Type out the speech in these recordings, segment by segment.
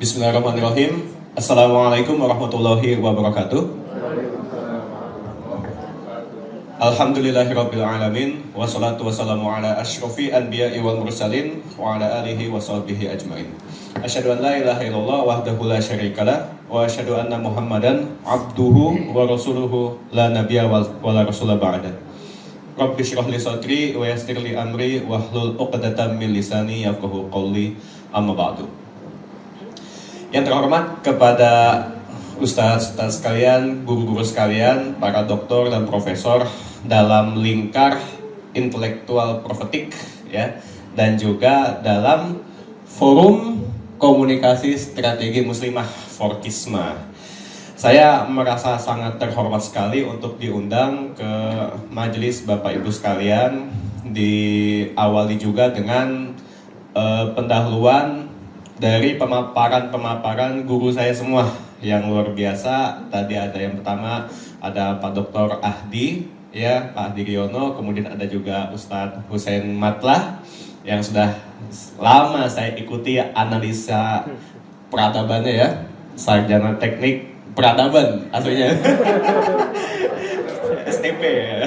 Bismillahirrahmanirrahim. Assalamualaikum warahmatullahi wabarakatuh. Alhamdulillahirabbil alamin wassalatu wassalamu ala asyrofil anbiya'i wal mursalin wa ala alihi wa sahbihi ajmain. Asyhadu an la ilaha illallah wahdahu la syarikalah wa asyhadu anna Muhammadan abduhu wa rasuluhu la nabiyya wa la rasula ba'da. Rabbi shrah li sadri wa yassir li amri wahlul 'uqdatam min lisani yafqahu qawli, amma ba'du. Yang terhormat kepada ustaz-ustaz sekalian, guru-guru sekalian, para doktor dan profesor dalam lingkar intelektual profetik ya, dan juga dalam forum komunikasi strategi muslimah Forkisma. Saya merasa sangat terhormat sekali untuk diundang ke majelis Bapak Ibu sekalian, diawali juga dengan pendahuluan dari pemaparan guru saya semua yang luar biasa. Tadi ada yang pertama, ada Pak Dr. Ahdi, ya, Pak Ahdi Riono, kemudian ada juga Ustadz Husein Matlah yang sudah lama saya ikuti analisa peradabannya ya, sarjana teknik peradaban aslinya. STP ya.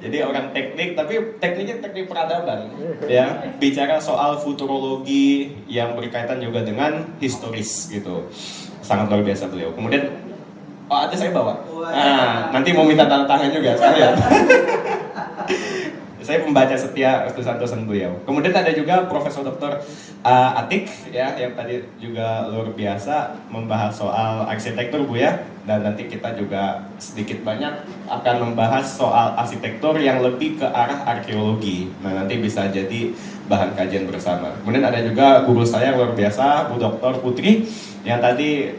Jadi orang teknik, tapi tekniknya teknik peradaban ya, bicara soal futurologi yang berkaitan juga dengan historis gitu. Sangat luar biasa beliau. Kemudian ada saya bawa. Nah, nanti mau minta tanda tangan juga sekalian. Saya membaca setia tulisan-tulisan beliau. Kemudian ada juga Profesor Dr. Atik ya, yang tadi juga luar biasa membahas soal arsitektur Bu ya. Dan nanti kita juga sedikit banyak akan membahas soal arsitektur yang lebih ke arah arkeologi. Nah, nanti bisa jadi bahan kajian bersama. Kemudian ada juga guru saya luar biasa, Bu Dr. Putri, yang tadi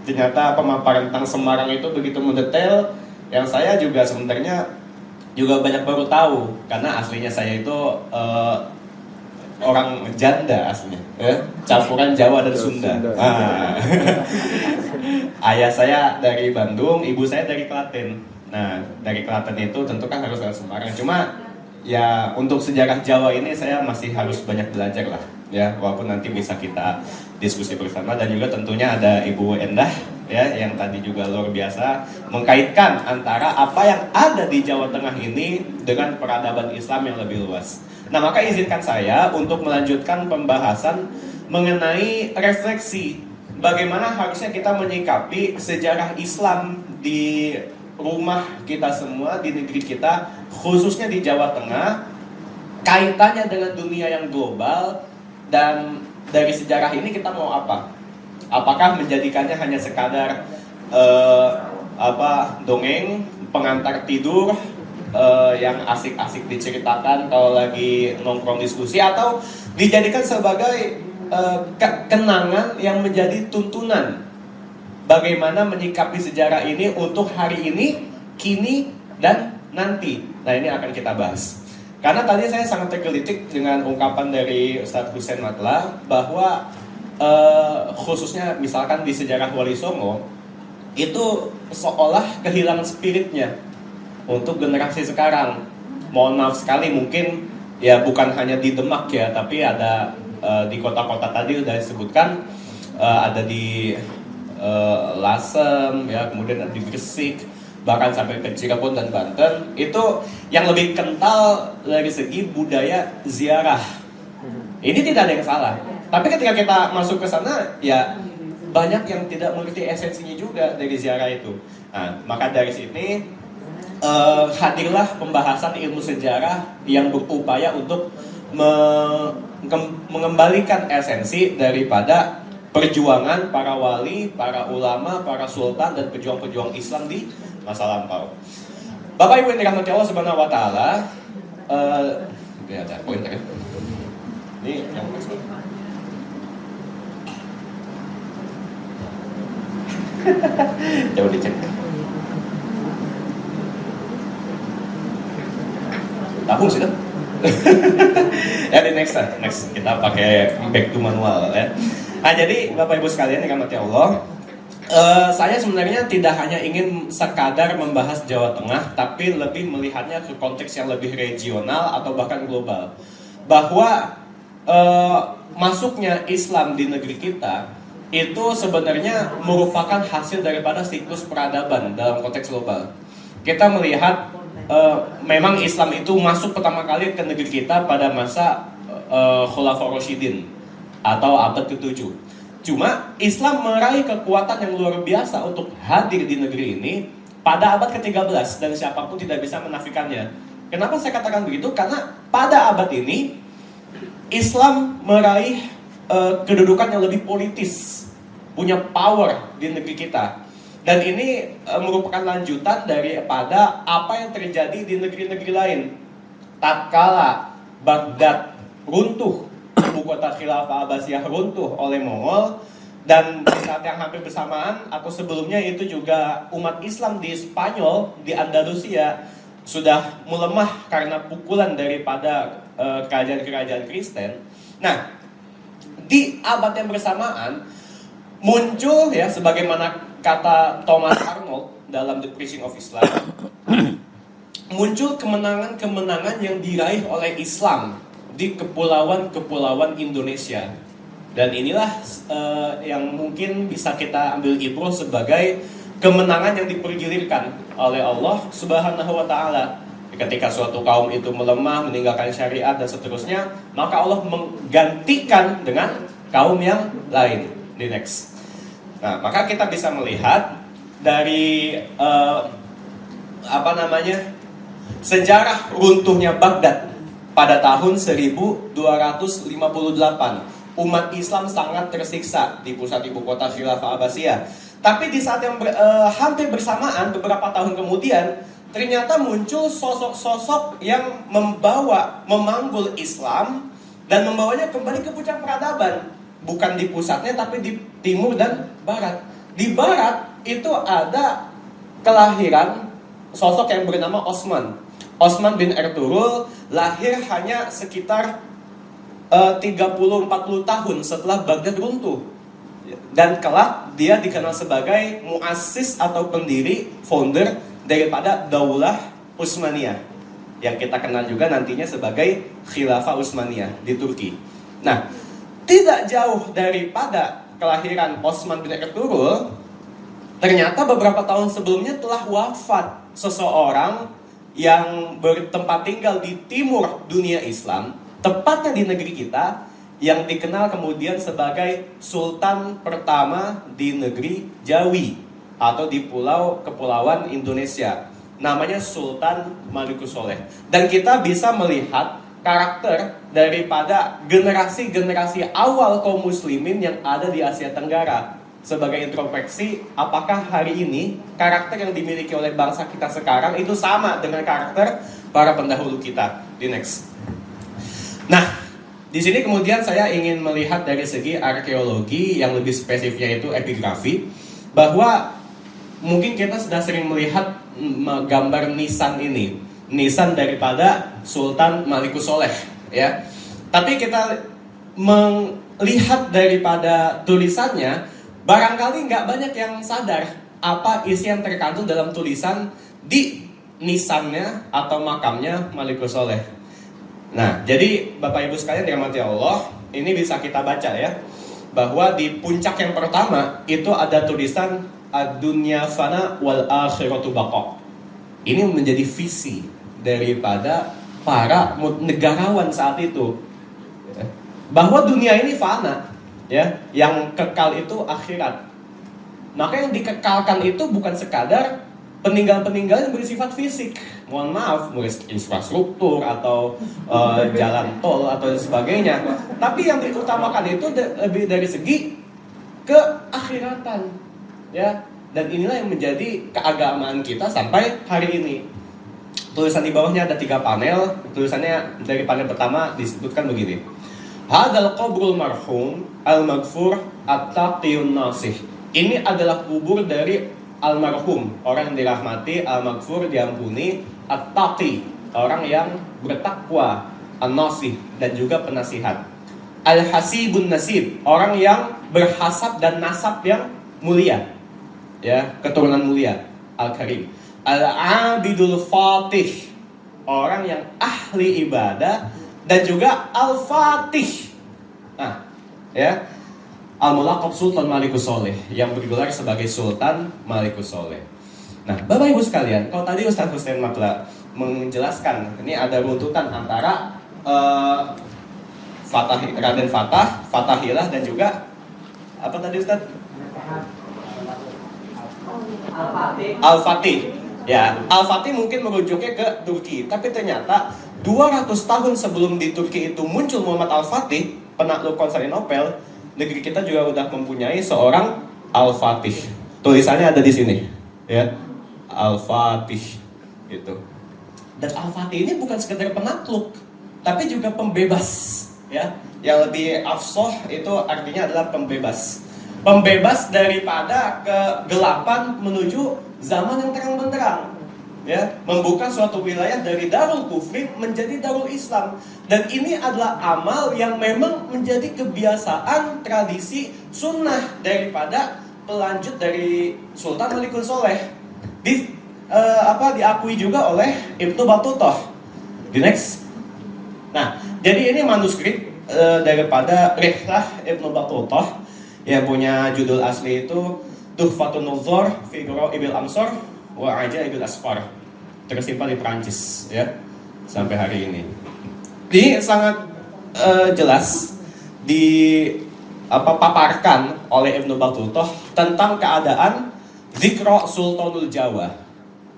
ternyata pemaparan tentang Semarang itu begitu mendetail, yang saya juga sebenarnya juga banyak baru tahu, karena aslinya saya itu orang janda aslinya, campuran Jawa dan Sunda. Ayah saya dari Bandung, ibu saya dari Klaten. Nah, dari Klaten itu tentu kan harus lewat Semarang. Cuma ya untuk sejarah Jawa ini saya masih harus banyak belajar lah, ya. Walaupun nanti bisa kita diskusi bersama, dan juga tentunya ada Ibu Endah ya, yang tadi juga luar biasa mengkaitkan antara apa yang ada di Jawa Tengah ini dengan peradaban Islam yang lebih luas. Nah, maka izinkan saya untuk melanjutkan pembahasan mengenai refleksi bagaimana harusnya kita menyikapi sejarah Islam di rumah kita semua, di negeri kita, khususnya di Jawa Tengah, kaitannya dengan dunia yang global. Dan dari sejarah ini kita mau apa? Apakah menjadikannya hanya sekadar dongeng, pengantar tidur yang asik-asik diceritakan kalau lagi nongkrong diskusi, atau dijadikan sebagai kenangan yang menjadi tuntunan bagaimana menyikapi sejarah ini untuk hari ini, kini, dan nanti. Nah, ini akan kita bahas. Karena tadi saya sangat tergelitik dengan ungkapan dari Ustadz Husein Matlah bahwa khususnya misalkan di sejarah Wali Songo itu seolah kehilangan spiritnya untuk generasi sekarang. Mohon maaf sekali, mungkin ya bukan hanya di Demak ya, tapi ada di kota-kota tadi sudah disebutkan, ada di Lasem ya, kemudian ada di Gresik, bahkan sampai ke Cirebon dan Banten. Itu yang lebih kental dari segi budaya ziarah. Ini tidak ada yang salah. Tapi ketika kita masuk ke sana, ya banyak yang tidak mengerti esensinya juga dari ziarah itu. Nah, maka dari sini hadirlah pembahasan ilmu sejarah yang berupaya untuk mengembalikan esensi daripada perjuangan para wali, para ulama, para sultan, dan pejuang-pejuang Islam di masa lampau. Bapak Ibu yang dirahmati Allah Subhanahu wa taala, ada pointer. Ini yang coba dicek. Tabung sih kan? Ya di next kita pakai back to manual ya. Nah, jadi Bapak Ibu sekalian yang dirahmati Allah, saya sebenarnya tidak hanya ingin sekadar membahas Jawa Tengah, tapi lebih melihatnya ke konteks yang lebih regional atau bahkan global. Bahwa masuknya Islam di negeri kita itu sebenarnya merupakan hasil daripada siklus peradaban dalam konteks global. Kita melihat memang Islam itu masuk pertama kali ke negeri kita pada masa Khulafaur Rasyidin atau abad ke-7. Cuma Islam meraih kekuatan yang luar biasa untuk hadir di negeri ini pada abad ke-13 dan siapapun tidak bisa menafikannya. Kenapa saya katakan begitu? Karena pada abad ini Islam meraih kedudukan yang lebih politis, punya power di negeri kita. Dan ini merupakan lanjutan daripada apa yang terjadi di negeri-negeri lain. Tatkala Baghdad runtuh, ibu kota Khilafah Abbasiyah runtuh oleh Mongol, dan di saat yang hampir bersamaan atau sebelumnya itu juga umat Islam di Spanyol, di Andalusia sudah melemah karena pukulan daripada kerajaan-kerajaan Kristen. Nah, di abad yang bersamaan muncul ya, sebagaimana kata Thomas Arnold dalam The Preaching of Islam, muncul kemenangan-kemenangan yang diraih oleh Islam di kepulauan-kepulauan Indonesia. Dan inilah yang mungkin bisa kita ambil ibrah sebagai kemenangan yang dipergilirkan oleh Allah Subhanahu wa Ta'ala. Ketika suatu kaum itu melemah, meninggalkan syariat dan seterusnya, maka Allah menggantikan dengan kaum yang lain. Di next. Nah, maka kita bisa melihat dari sejarah runtuhnya Baghdad pada tahun 1258. Umat Islam sangat tersiksa di pusat ibu kota Khilafah Abbasiyah. Tapi di saat yang hampir bersamaan, beberapa tahun kemudian, ternyata muncul sosok-sosok yang memanggul Islam dan membawanya kembali ke puncak peradaban. Bukan di pusatnya, tapi di timur dan barat. Di barat itu ada kelahiran sosok yang bernama Osman. Osman bin Ertugrul lahir hanya sekitar 30-40 tahun setelah Baghdad runtuh. Dan kelak dia dikenal sebagai muassis atau pendiri, founder daripada Daulah Utsmaniyah, yang kita kenal juga nantinya sebagai Khilafah Utsmaniyah di Turki. Nah, tidak jauh daripada kelahiran Osman bin Ertugrul, ternyata beberapa tahun sebelumnya telah wafat seseorang yang bertempat tinggal di timur dunia Islam, tepatnya di negeri kita, yang dikenal kemudian sebagai Sultan pertama di negeri Jawi atau di kepulauan Indonesia. Namanya Sultan Malikusoleh. Dan kita bisa melihat karakter daripada generasi-generasi awal kaum muslimin yang ada di Asia Tenggara. Sebagai introspeksi, apakah hari ini karakter yang dimiliki oleh bangsa kita sekarang itu sama dengan karakter para pendahulu kita? Di next. Nah, di sini kemudian saya ingin melihat dari segi arkeologi yang lebih spesifiknya itu epigrafi, bahwa mungkin kita sudah sering melihat gambar nisan ini, nisan daripada Sultan Malikusoleh, ya. Tapi kita melihat daripada tulisannya, barangkali nggak banyak yang sadar apa isi yang terkandung dalam tulisan di nisannya atau makamnya Malikusoleh. Nah, jadi Bapak Ibu sekalian dirahmati Allah, ini bisa kita baca ya, bahwa di puncak yang pertama itu ada tulisan ad-dunya fana wal akhiratu baqa. Ini menjadi visi daripada para negarawan saat itu, bahwa dunia ini fana, ya, yang kekal itu akhirat. Maka yang dikekalkan itu bukan sekadar peninggalan-peninggalan yang bersifat fisik, mohon maaf, infrastruktur atau jalan tol atau sebagainya. Tapi yang diutamakan itu lebih dari segi keakhiratan, ya. Dan inilah yang menjadi keagamaan kita sampai hari ini. Tulisan di bawahnya ada 3 panel. Tulisannya dari panel pertama disebutkan begini: Hadal qabrul marhum al-maghfur at-taqiyun nasih. Ini adalah kubur dari almarhum, orang yang dirahmati, al-maghfur, diampuni, at-taqi, orang yang bertakwa, an-nasih, dan juga penasihat, al-hasibun nasib, orang yang berhasab dan nasab yang mulia, ya, keturunan mulia, al-karim, al-abidul fatih, orang yang ahli ibadah, dan juga al-fatih, ya. Al-Mulaqab Sultan Malikus Soleh, yang bergelar sebagai Sultan Malikus Soleh. Nah, Bapak Ibu sekalian, kalau tadi Ustaz Hussein Matla menjelaskan, ini ada runtutan antara Raden Fatah, Fatahillah, dan juga apa tadi Ustaz? Al-Fatih. Ya, Al-Fatih mungkin merujuknya ke Turki, tapi ternyata 200 tahun sebelum di Turki itu muncul Muhammad Al-Fatih, penakluk Konstantinopel, negeri kita juga udah mempunyai seorang Al-Fatih. Tulisannya ada di sini, ya. Al-Fatih gitu. Dan Al-Fatih ini bukan sekedar penakluk, tapi juga pembebas, ya. Yang lebih afsah itu artinya adalah pembebas. Pembebas daripada kegelapan menuju zaman yang terang benderang, ya, membuka suatu wilayah dari Darul Kufri menjadi Darul Islam. Dan ini adalah amal yang memang menjadi kebiasaan, tradisi, sunnah daripada pelanjut dari Sultan Malikus Soleh. Diakui juga oleh Ibnu Battutah. Di next. Nah, jadi ini manuskrip daripada Rihlah Ibnu Battutah yang punya judul asli itu Tuhfatun Nuzur fi Ghara'ibil Amsar wa Ajaibil Asfar. Tersimpan di Prancis, ya, sampai hari ini. Ini sangat jelas paparkan oleh Ibnu Battutah tentang keadaan Zikra Sultanul Jawa,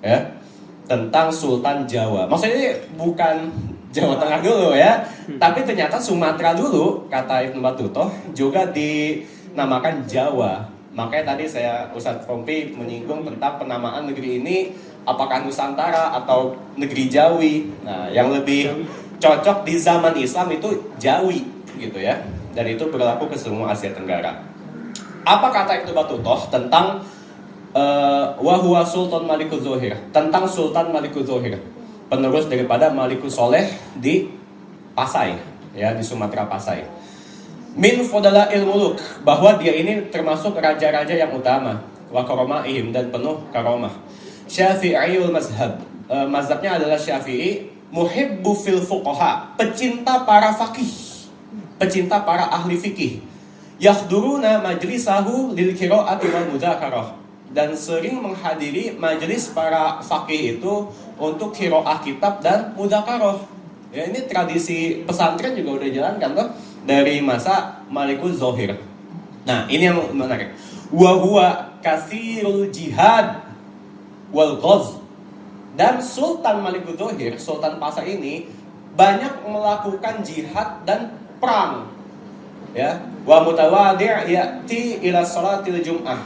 ya, tentang Sultan Jawa. Maksudnya bukan Jawa Tengah dulu, ya, tapi ternyata Sumatera dulu, kata Ibnu Battutah, juga dinamakan Jawa. Makanya tadi Ustadz Rompi menyinggung tentang penamaan negeri ini, apakah Nusantara atau negeri Jawi. Nah, yang lebih cocok di zaman Islam itu Jawi, gitu ya. Dan itu berlaku ke semua Asia Tenggara. Apa kata Ibnu Battutah tentang Wahuwa Sultan Malikus Zohir, tentang Sultan Malikus Zohir, penerus daripada Malikus Soleh di Pasai, ya, di Sumatera Pasai. Min fodala ilmuluk, bahwa dia ini termasuk raja-raja yang utama, wa karomaihim, dan penuh karomah. Syafi'iyul mazhab, mazhabnya adalah Syafi'i. Muhibbu fil fuqaha, pecinta para faqih, pecinta para ahli fikih. Yahduruna majlisahu lil qira'ati wal mudzakarah, dan sering menghadiri majelis para faqih itu untuk qira'ah kitab dan mudzakarah. Ya, ini tradisi pesantren juga udah jalankan tuh dari masa Malikus Zohir. Nah, ini yang menarik. Wa huwa katsirul jihad wal ghaz. Dan Sultan Malikus Zohir, Sultan Pasai ini banyak melakukan jihad dan perang. Ya, wa mutawadi' ya'ti ila salatil jum'ah.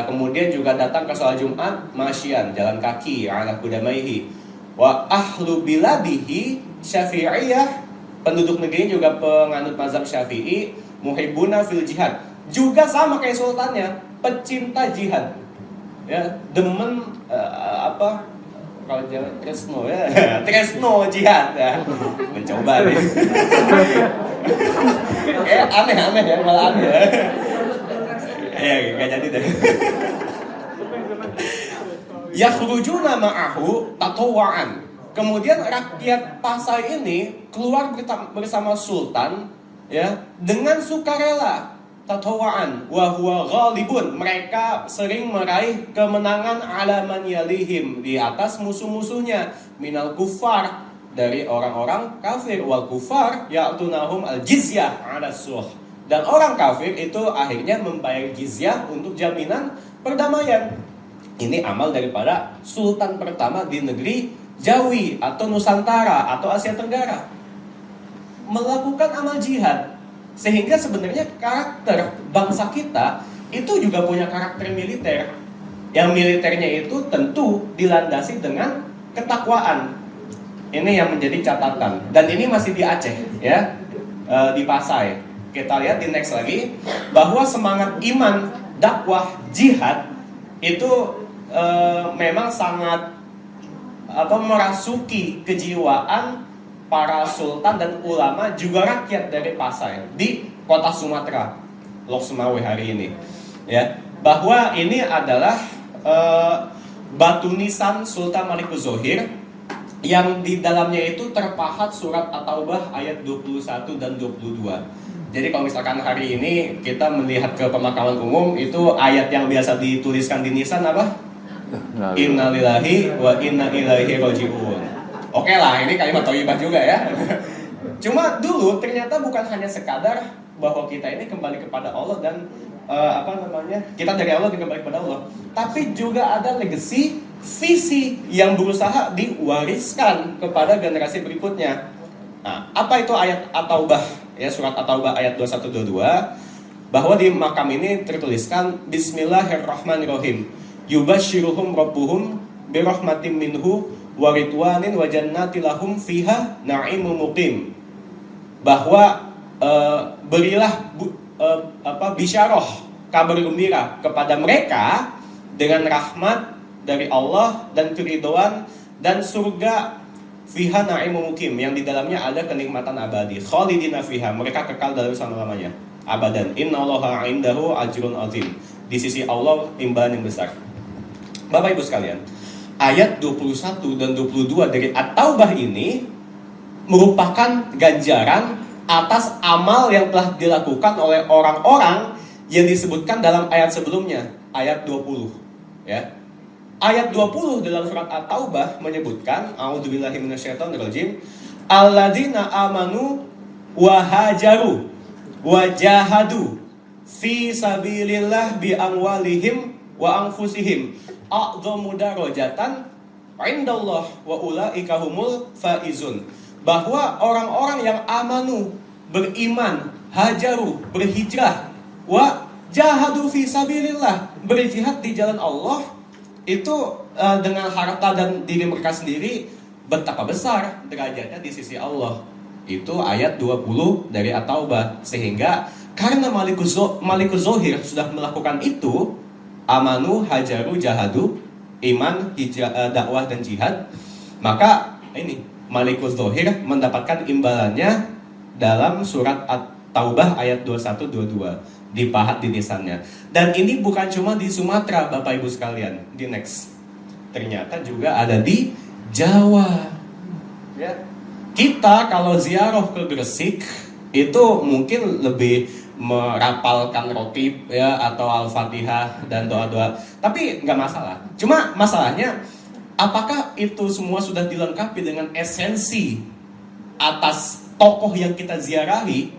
Kemudian juga datang ke salat Jumat masyian, jalan kaki, ala kudamaihi. Wa ahlu biladihi Syafi'iyah, penduduk negeri juga penganut mazhab Syafi'i, muhibbuna fil jihad. Juga sama kayak sultannya, pecinta jihad. Ya, demen kalau jalan tresno, ya. Tresno jihad, ya. Mencoba nih. Aneh ya, malah aneh ya. Ya, enggak jadi deh. Yakhrujuna ma'ahu tatawwa'an. Kemudian rakyat Pasai ini keluar bersama Sultan, ya, dengan sukarela, tatawaan, wa huwa ghalibun. Mereka sering meraih kemenangan ala man yalihim, di atas musuh-musuhnya, minal kufar, dari orang-orang kafir, wal kufar ya'tunahum al jizyah ala suh. Dan orang kafir itu akhirnya membayar jizyah untuk jaminan perdamaian. Ini amal daripada Sultan pertama di negeri Jawi atau Nusantara atau Asia Tenggara, melakukan amal jihad. Sehingga sebenarnya karakter bangsa kita itu juga punya karakter militer. Yang militernya itu tentu dilandasi dengan ketakwaan. Ini yang menjadi catatan. Dan ini masih di Aceh, ya, di Pasai. Kita lihat di next lagi, bahwa semangat iman, dakwah, jihad itu memang sangat merasuki kejiwaan para sultan dan ulama, juga rakyat dari Pasai di kota Sumatera, Lok Sumawe hari ini, ya, bahwa ini adalah batu nisan Sultan Malikus Zohir, yang di dalamnya itu terpahat surat At-Taubah ayat 21 dan 22. Jadi kalau misalkan hari ini kita melihat ke pemakaman umum, itu ayat yang biasa dituliskan di nisan apa? Innalillahi wa inna ilaihi raji'un. Oke lah, ini kalimat thayyibah juga ya. Cuma dulu ternyata bukan hanya sekadar bahwa kita ini kembali kepada Allah dan kita dari Allah dan kembali kepada Allah, tapi juga ada legacy, visi yang berusaha diwariskan kepada generasi berikutnya. Nah, apa itu ayat At-Taubah? Ya, surat At-Taubah ayat 21-22, bahwa di makam ini tertuliskan Bismillahirrahmanirrahim. Yubashiruhum rabbuhum birahmatim minhu wa ridwanin wa jannati lahum fiha na'imun muqim. Bahwa berilah bisyarah, kabar gembira kepada mereka dengan rahmat dari Allah dan keridhaan dan surga fiha na'imun muqim, yang di dalamnya ada kenikmatan abadi, khalidina fiha, mereka kekal dalam selama-lamanya, abadan. Innallaha 'indahu ajrun 'azim, di sisi Allah imbalan yang besar. Bapak Ibu sekalian, ayat 21 dan 22 dari At-Taubah ini merupakan ganjaran atas amal yang telah dilakukan oleh orang-orang yang disebutkan dalam ayat sebelumnya, ayat 20 ya. Ayat 20 dalam surat At-Taubah menyebutkan, a'udzubillahi minasyaitonirrajim, alladzina amanu wa hajaru wa jahadu fi sabilillah bi amwalihim wa anfusihim a'dhamu darajatan 'indallah wa ulaika humul faizun. Bahwa orang-orang yang amanu, beriman, hajaru, berhijrah, wa jahadu fi sabilillah, berjihad di jalan Allah, itu dengan harta dan diri mereka sendiri, betapa besar derajatnya di sisi Allah. Itu ayat 20 dari At-Taubah. Sehingga karena Malikuz Zohir sudah melakukan itu, amanu, hajaru, jahadu, iman, dakwah dan jihad, maka ini Malikuz Zohir mendapatkan imbalannya dalam surat At-Taubah ayat 21-22, dipahat di nisannya. Dan ini bukan cuma di Sumatera, Bapak Ibu sekalian. Di next, ternyata juga ada di Jawa ya. Kita kalau ziarah ke Gresik itu mungkin lebih merapalkan rotib ya, atau Al-Fatihah dan doa-doa, tapi nggak masalah. Cuma masalahnya, apakah itu semua sudah dilengkapi dengan esensi atas tokoh yang kita ziarahi?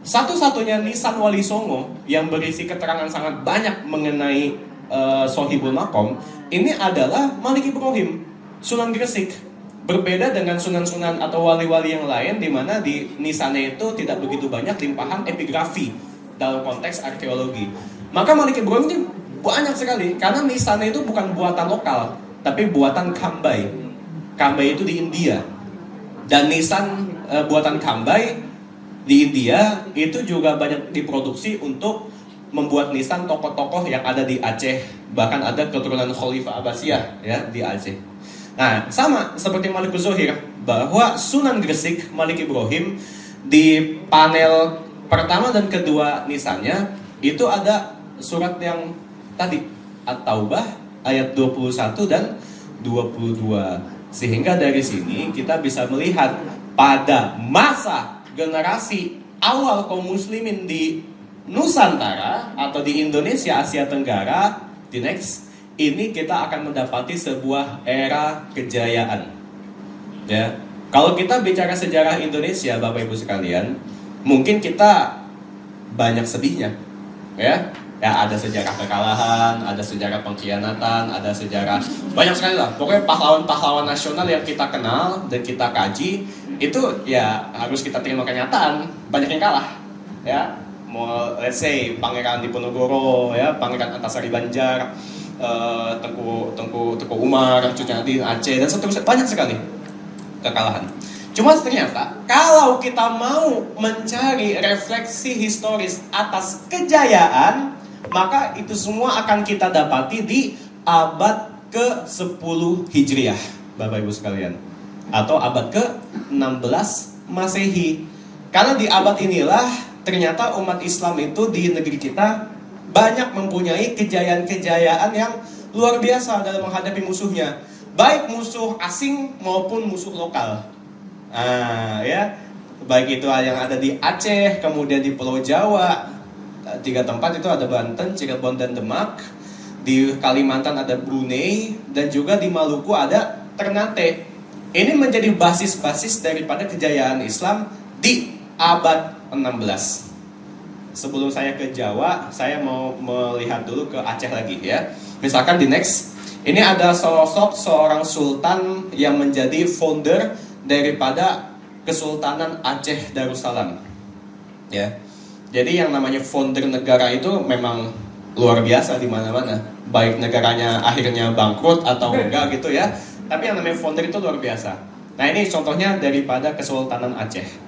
Satu-satunya nisan Wali Songo yang berisi keterangan sangat banyak mengenai Sohibul Makom ini adalah Malik Ibrahim, Sunan Gresik. Berbeda dengan sunan-sunan atau wali-wali yang lain, di mana di nisannya itu tidak begitu banyak limpahan epigrafi dalam konteks arkeologi. Maka Malik Ibrahim ini banyak sekali, karena nisannya itu bukan buatan lokal, tapi buatan Kambai. Kambai itu di India. Dan nisan buatan Kambai di India itu juga banyak diproduksi untuk membuat nisan tokoh-tokoh yang ada di Aceh. Bahkan ada keturunan Khalifah Abbasiyah ya di Aceh. Nah, sama seperti Malikuz Zohir, bahwa Sunan Gresik Malik Ibrahim di panel pertama dan kedua nisannya itu ada surat yang tadi, At-Taubah ayat 21 dan 22. Sehingga dari sini kita bisa melihat pada masa generasi awal kaum muslimin di Nusantara atau di Indonesia, Asia Tenggara, di next ini kita akan mendapati sebuah era kejayaan. Ya, kalau kita bicara sejarah Indonesia, Bapak Ibu sekalian, mungkin kita banyak sedihnya, ya. Ya, ada sejarah kekalahan, ada sejarah pengkhianatan, ada sejarah banyak sekali lah. Pokoknya pahlawan-pahlawan nasional yang kita kenal dan kita kaji itu ya harus kita terima kenyataan, banyak yang kalah, ya. Mau let's say Pangeran Diponegoro, ya, Pangeran Antasari Banjar, Tengku Umar, Cucu Nadi, Aceh, dan seterusnya, banyak sekali kekalahan. Cuma ternyata kalau kita mau mencari refleksi historis atas kejayaan, maka itu semua akan kita dapati di abad ke-10 Hijriah, Bapak Ibu sekalian, atau abad ke-16 Masehi. Karena di abad inilah ternyata umat Islam itu di negeri kita banyak mempunyai kejayaan-kejayaan yang luar biasa dalam menghadapi musuhnya, baik musuh asing maupun musuh lokal. Ya, Baik itu yang ada di Aceh, kemudian di Pulau Jawa, 3 tempat itu ada Banten, Cirebon, dan Demak. Di Kalimantan ada Brunei, dan juga di Maluku ada Ternate. Ini menjadi basis-basis daripada kejayaan Islam di abad 16. Sebelum saya ke Jawa, saya mau melihat dulu ke Aceh lagi ya. Misalkan di next, ini ada sosok seorang sultan yang menjadi founder daripada Kesultanan Aceh Darussalam. Ya. Jadi yang namanya founder negara itu memang luar biasa di mana-mana. Baik negaranya akhirnya bangkrut atau enggak gitu ya. Tapi yang namanya founder itu luar biasa. Nah ini contohnya daripada Kesultanan Aceh.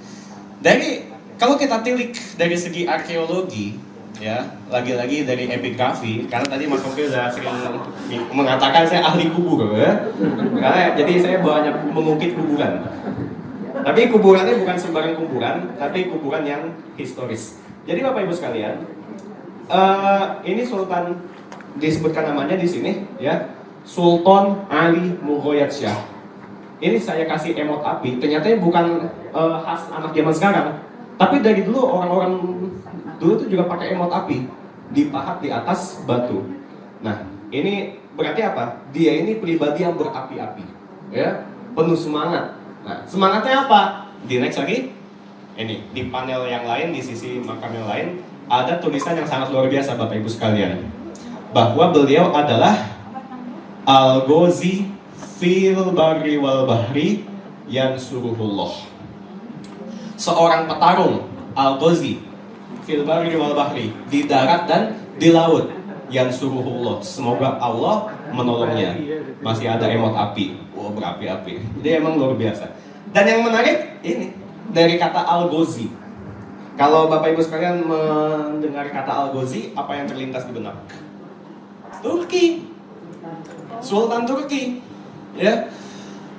Kalau kita tilik dari segi arkeologi, ya lagi-lagi dari epigrafi, karena tadi Mas Kofi sudah sering mengatakan saya ahli kubur, ya. Karena jadi saya banyak mengukit kuburan. Tapi kuburannya bukan sembarang kuburan, tapi kuburan yang historis. Jadi Bapak Ibu sekalian, ini Sultan disebutkan namanya di sini, ya. Sultan Ali Mughoyat Shah. Ini saya kasih emot api. Ternyata bukan khas anak zaman sekarang, tapi dari dulu orang-orang dulu tuh juga pakai emot api, dipahat di atas batu. Nah, ini berarti apa? Dia ini pribadi yang berapi-api, ya, penuh semangat. Nah, semangatnya apa? Di next lagi, ini di panel yang lain, di sisi makam yang lain, ada tulisan yang sangat luar biasa Bapak Ibu sekalian, bahwa beliau adalah Al-Ghazi fil barri wal bahri yansuruhullah. Seorang petarung, Al-Ghazi fil barri wal bahri, di darat dan di laut, yansuruhullah, semoga Allah menolongnya. Masih ada emot api, berapi-api. Dia emang luar biasa. Dan yang menarik ini dari kata Al-Ghazi. Kalau Bapak Ibu sekalian mendengar kata Al-Ghazi, apa yang terlintas di benak? Turki, Sultan Turki, ya.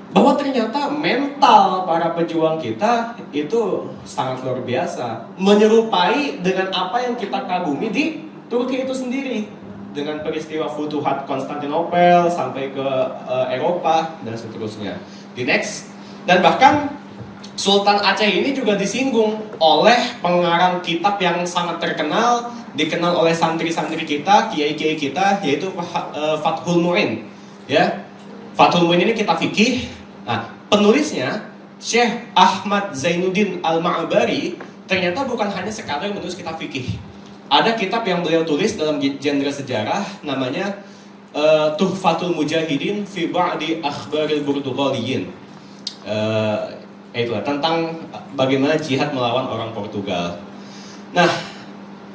Bahwa ternyata mental para pejuang kita itu sangat luar biasa, menyerupai dengan apa yang kita kagumi di Turki itu sendiri, dengan peristiwa Futuhat Konstantinopel sampai ke Eropa dan seterusnya. Di next, dan bahkan Sultan Aceh ini juga disinggung oleh pengarang kitab yang sangat terkenal, dikenal oleh santri-santri kita, kiai-kiai kita, yaitu Fathul Mu'in. Ya, Fathul Mu'in ini kitab fikih. Nah, penulisnya Syekh Ahmad Zainuddin Al-Ma'bari ternyata bukan hanya sekadar menulis kitab fikih. Ada kitab yang beliau tulis dalam genre sejarah, namanya Tuhfatul Mujahidin fi Ba'di Akhbaril Burtughaliyin. Itulah tentang bagaimana jihad melawan orang Portugal. Nah,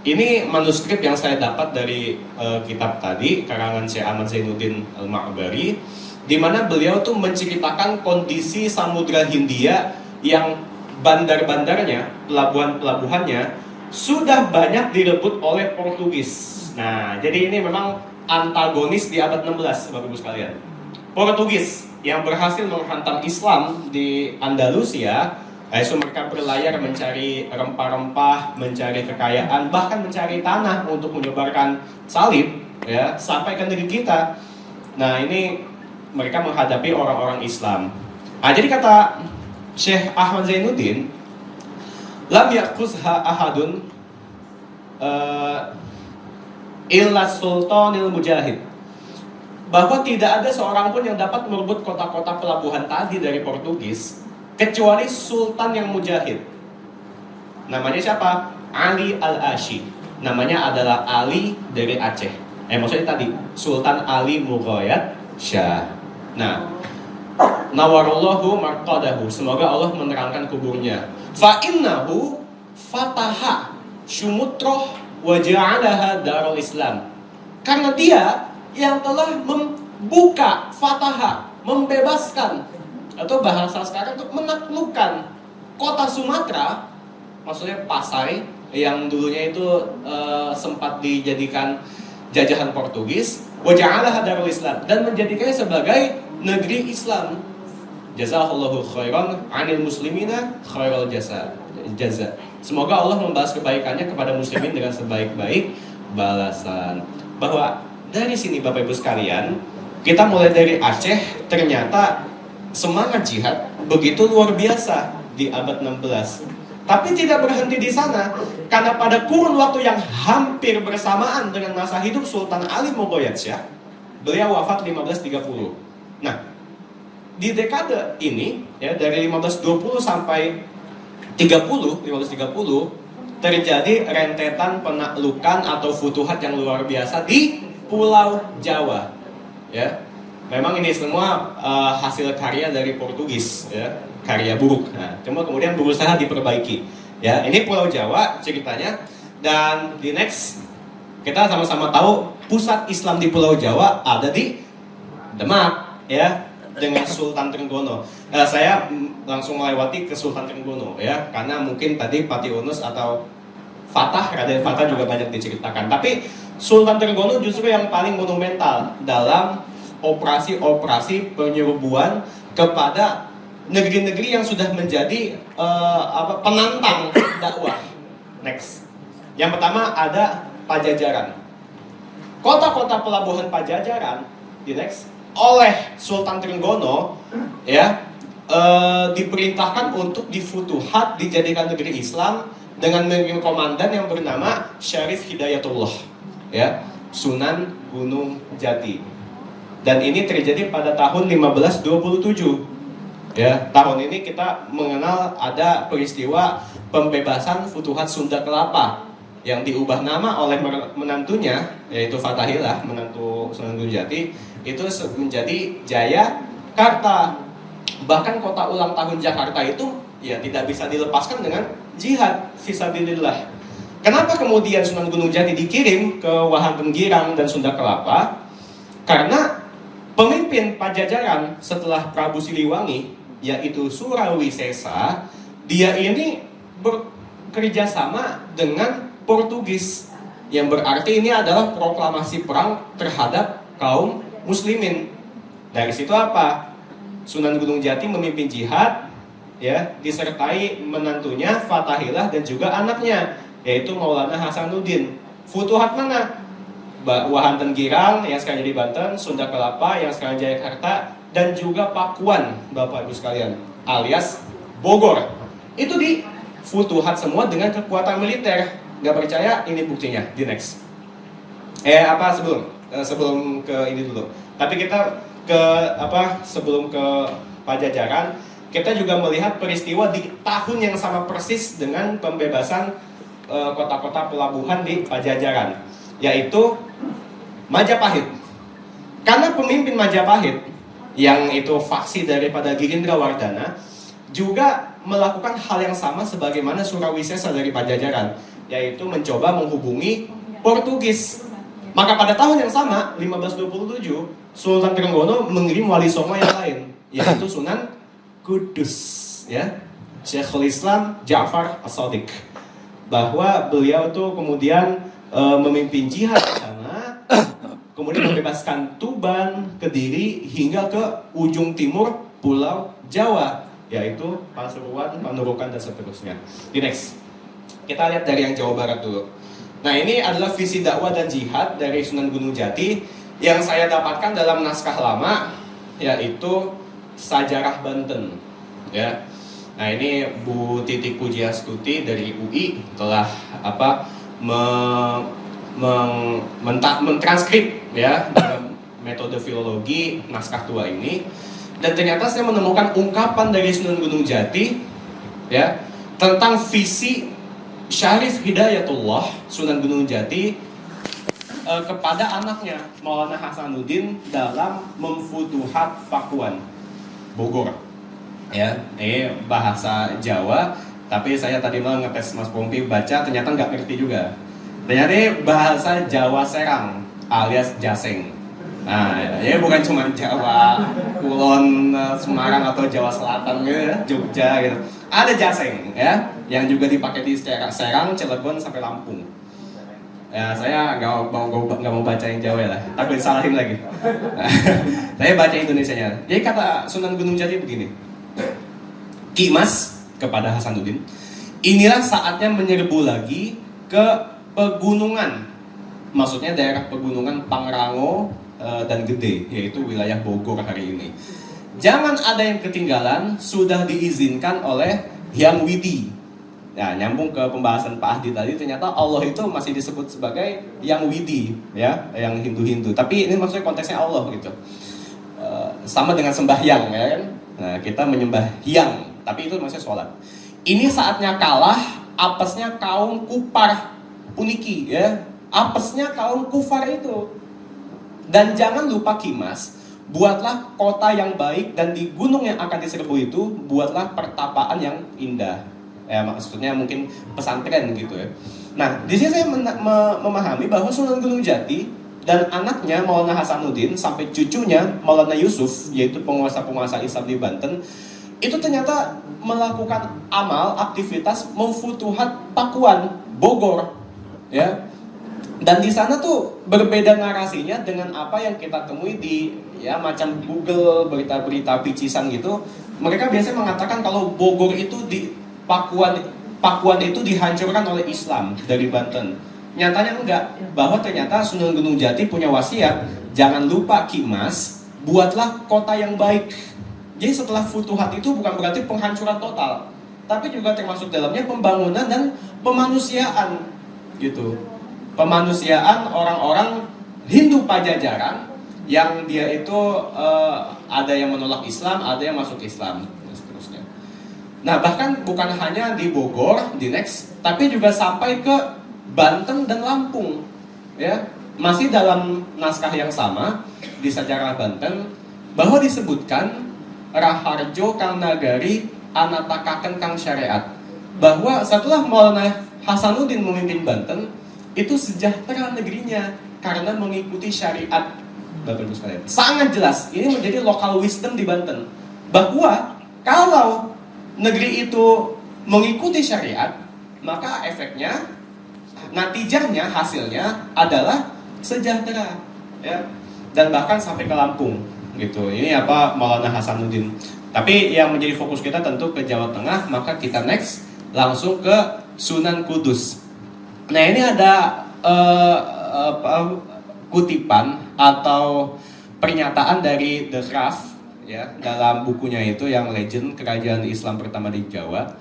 ini manuskrip yang saya dapat dari kitab tadi karangan Syekh Ahmad Zainuddin Al-Ma'bari, di mana beliau tuh menceritakan kondisi Samudra Hindia yang bandar-bandarnya, pelabuhan-pelabuhannya sudah banyak direbut oleh Portugis. Nah, jadi ini memang antagonis di abad 16, Bapak Ibu sekalian. Portugis yang berhasil menghantam Islam di Andalusia, mereka berlayar mencari rempah-rempah, mencari kekayaan, bahkan mencari tanah untuk menyebarkan salib, ya, sampai ke negeri kita. Nah, ini mereka menghadapi orang-orang Islam. Nah, jadi kata Syekh Ahmad Zainuddin, lam yakuzha ahadun illa sultanil mujahid, bahwa tidak ada seorang pun yang dapat merebut kota-kota pelabuhan tadi dari Portugis kecuali sultan yang mujahid. Namanya siapa? Ali Al-Ashi. Namanya adalah Ali dari Aceh. Maksudnya tadi Sultan Ali Mughoyat Shah. Nah, nawarallahu marqadahu, semoga Allah menerangkan kuburnya. Fa innahu fataha Syumutroh wa ja'alaha darul Islam. Karena dia yang telah membuka, fataha, membebaskan, atau bahasa sekarang itu menaklukkan kota Sumatera, maksudnya Pasai, yang dulunya itu sempat dijadikan jajahan Portugis, wa ja'alaha darul Islam, dan menjadikannya sebagai negeri Islam. Jazakallahu khairan 'anil muslimina khairal jaza. Semoga Allah membalas kebaikannya kepada muslimin dengan sebaik-baik balasan. Bahwa dari sini Bapak Ibu sekalian, kita mulai dari Aceh, ternyata semangat jihad begitu luar biasa. di abad 16. Tapi tidak berhenti di sana, karena pada kurun waktu yang hampir bersamaan dengan masa hidup Sultan Ali Mogholyat Shah, beliau wafat 1530. Nah, di dekade ini ya, dari 1520 sampai 1530 terjadi rentetan penaklukan atau futuhat yang luar biasa di Pulau Jawa. Ya, memang ini semua hasil karya dari Portugis, ya, karya buruk. Nah, cuma kemudian berusaha diperbaiki. Ya, ini Pulau Jawa ceritanya. Dan di next kita sama-sama tahu pusat Islam di Pulau Jawa ada di Demak, ya, dengan Sultan Trenggono. Saya langsung melewati ke Sultan Trenggono, ya, karena mungkin tadi Pati Unus atau Raden Fatah juga banyak diceritakan. Tapi Sultan Trenggono justru yang paling monumental dalam operasi-operasi penyerbuan kepada negeri-negeri yang sudah menjadi penantang dakwah. Next. Yang pertama ada Pajajaran. Kota-kota pelabuhan Pajajaran di next oleh Sultan Trenggono, ya, diperintahkan untuk difutuhat, dijadikan negeri Islam dengan komandan yang bernama Syarif Hidayatullah, ya, Sunan Gunung Jati. Dan ini terjadi pada tahun 1527. Ya, tahun ini kita mengenal ada peristiwa pembebasan Futuhat Sunda Kelapa yang diubah nama oleh menantunya, yaitu Fatahillah, menantu Sunan Gunung Jati, itu menjadi Jayakarta. Bahkan kota ulang tahun Jakarta itu ya tidak bisa dilepaskan dengan jihad fisabilillah. Kenapa kemudian Sunan Gunung Jati dikirim ke Wahan Tenggirang dan Sunda Kelapa? Karena pemimpin Pajajaran setelah Prabu Siliwangi, yaitu Surawisesa, dia ini bekerja sama dengan Portugis, yang berarti ini adalah proklamasi perang terhadap kaum muslimin. Dari situ apa? Sunan Gunung Jati memimpin jihad, ya, disertai menantunya Fatahillah dan juga anaknya, yaitu Maulana Hasanuddin. Futuhat mana? Wahan Tenggirang yang sekarang jadi Banten, Sunda Kelapa yang sekarang Jayakarta, dan juga Pakuan, Bapak Ibu sekalian, alias Bogor. Itu di futuhat semua dengan kekuatan militer. Nggak percaya? Ini buktinya. Di next. Sebelum ke ini dulu. Tapi kita sebelum ke Pajajaran, kita juga melihat peristiwa di tahun yang sama persis dengan pembebasan kota-kota pelabuhan di Pajajaran, yaitu Majapahit. Karena pemimpin Majapahit, yang itu faksi daripada Girindrawardhana, juga melakukan hal yang sama sebagaimana Surawisesa dari Pajajaran, yaitu mencoba menghubungi Portugis. Maka pada tahun yang sama, 1527, Sultan Trenggono mengirim wali songo yang lain, yaitu Sunan Kudus, ya, Syekhul Islam Ja'far As-Shadiq, bahwa beliau tuh kemudian memimpin jihad di sana, kemudian membebaskan Tuban, Kediri, hingga ke ujung timur Pulau Jawa, yaitu Pasuruan, Panurukan, dan seterusnya. Di next, kita lihat dari yang Jawa Barat dulu. Nah, ini adalah visi dakwah dan jihad dari Sunan Gunung Jati yang saya dapatkan dalam naskah lama, yaitu Sajarah Banten. Ya, nah ini Bu Titi Pujiastuti dari UI telah mentranskrip, ya, dalam metode filologi naskah tua ini. Dan ternyata saya menemukan ungkapan dari Sunan Gunung Jati, ya, tentang visi Syarif Hidayatullah Sunan Gunung Jati kepada anaknya Maulana Hasanuddin dalam memfutuhat Pakuan, Bogor. Ya, ini bahasa Jawa, tapi saya tadi malah ngetes Mas Pompi baca, ternyata nggak ngerti juga. Ternyata ini bahasa Jawa Serang alias Jaseng. Nah, ya bukan cuma Jawa Kulon, Semarang atau Jawa Selatan gitu, Jogja gitu. Ada Jaseng, ya, yang juga dipakai di Serang, Cilegon sampai Lampung. Ya, saya nggak mau baca yang Jawa lah, takut disalahin lagi. Saya baca Indonesianya. Jadi kata Sunan Gunung Jati begini, Ki Mas kepada Hasanuddin, inilah saatnya menyerbu lagi ke pegunungan, maksudnya daerah pegunungan Pangrango dan Gede, yaitu wilayah Bogor hari ini. Jangan ada yang ketinggalan, sudah diizinkan oleh Hyang Widi. Nah, nyambung ke pembahasan Pak Ahdi tadi, ternyata Allah itu masih disebut sebagai Yang Widi, ya, yang Hindu-Hindu. Tapi ini maksudnya konteksnya Allah gitu. Sama dengan sembahyang, ya kan? Nah, kita menyembah Hyang, tapi itu maksudnya sholat. Ini saatnya kalah apesnya kaum kufar puniki, ya. Apesnya kaum kufar itu. Dan jangan lupa Kimas, buatlah kota yang baik, dan di gunung yang akan diserbu itu buatlah pertapaan yang indah. Ya, maksudnya mungkin pesantren gitu ya. Nah, di sini saya memahami bahwa Sunan Gunung Jati dan anaknya Maulana Hasanuddin sampai cucunya Maulana Yusuf, yaitu penguasa-penguasa Islam di Banten, itu ternyata melakukan amal aktivitas memfutuhat Pakuan, Bogor, ya. Dan di sana tuh berbeda narasinya dengan apa yang kita temui di ya macam Google, berita-berita picisan gitu. Mereka biasanya mengatakan kalau Bogor itu di Pakuan itu dihancurkan oleh Islam dari Banten. Nyatanya enggak, bahwa ternyata Sunan Gunung Jati punya wasiat, jangan lupa Kimas, buatlah kota yang baik. Jadi setelah futuhat itu bukan berarti penghancuran total, tapi juga termasuk dalamnya pembangunan dan pemanusiaan gitu. Pemanusiaan orang-orang Hindu Pajajaran yang dia itu ada yang menolak Islam, ada yang masuk Islam, dan seterusnya. Nah, bahkan bukan hanya di Bogor, di Next, tapi juga sampai ke Banten dan Lampung, ya. Masih dalam naskah yang sama di sejarah Banten, bahwa disebutkan Raharjo Kang Nagari Anatakaken Kang Syariat, bahwa setelah Maulana Hasanuddin memimpin Banten, itu sejahtera negerinya karena mengikuti syariat. Bapak Ibu sekalian, sangat jelas ini menjadi local wisdom di Banten, bahwa kalau negeri itu mengikuti syariat, maka efeknya, natijahnya, hasilnya adalah sejahtera, ya. Dan bahkan sampai ke Lampung gitu. Ini apa Maulana Hasanuddin. Tapi yang menjadi fokus kita tentu ke Jawa Tengah, maka kita next langsung ke Sunan Kudus. Nah, ini ada kutipan atau pernyataan dari The Graaf, ya, dalam bukunya itu yang Legend Kerajaan Islam Pertama di Jawa,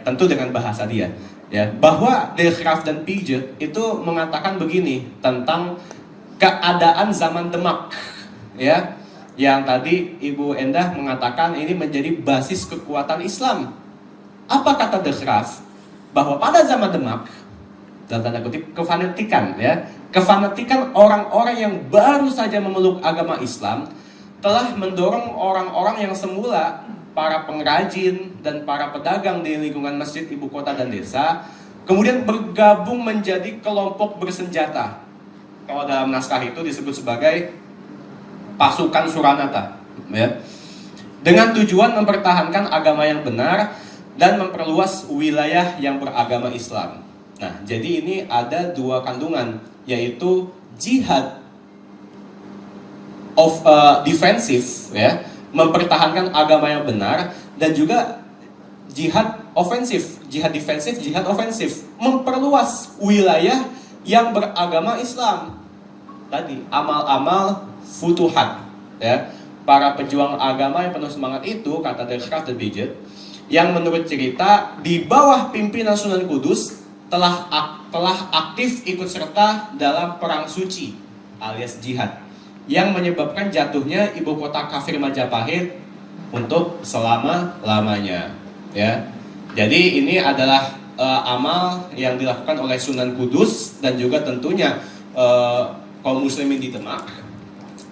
tentu dengan bahasa dia, ya, bahwa The Graaf dan Piaget itu mengatakan begini tentang keadaan zaman Demak, ya, yang tadi Ibu Endah mengatakan ini menjadi basis kekuatan Islam. Apa kata The Graaf? Bahwa pada zaman Demak, dalam tanda kutip, kefanatikan, ya, kefanatikan orang-orang yang baru saja memeluk agama Islam telah mendorong orang-orang yang semula para pengrajin dan para pedagang di lingkungan masjid ibu kota dan desa kemudian bergabung menjadi kelompok bersenjata. Kalau dalam naskah itu disebut sebagai pasukan Suranata, ya, dengan tujuan mempertahankan agama yang benar dan memperluas wilayah yang beragama Islam. Nah, jadi ini ada dua kandungan, yaitu jihad defensif, ya, mempertahankan agama yang benar, dan juga jihad ofensif, jihad defensif, jihad ofensif, memperluas wilayah yang beragama Islam. Tadi amal-amal futuhat, ya, para pejuang agama yang penuh semangat itu, kata The Graaf dan Piaget, yang menurut cerita di bawah pimpinan Sunan Kudus telah aktif ikut serta dalam perang suci alias jihad yang menyebabkan jatuhnya ibu kota kafir Majapahit untuk selama-lamanya, ya. Jadi ini adalah amal yang dilakukan oleh Sunan Kudus dan juga tentunya kaum muslimin di Demak.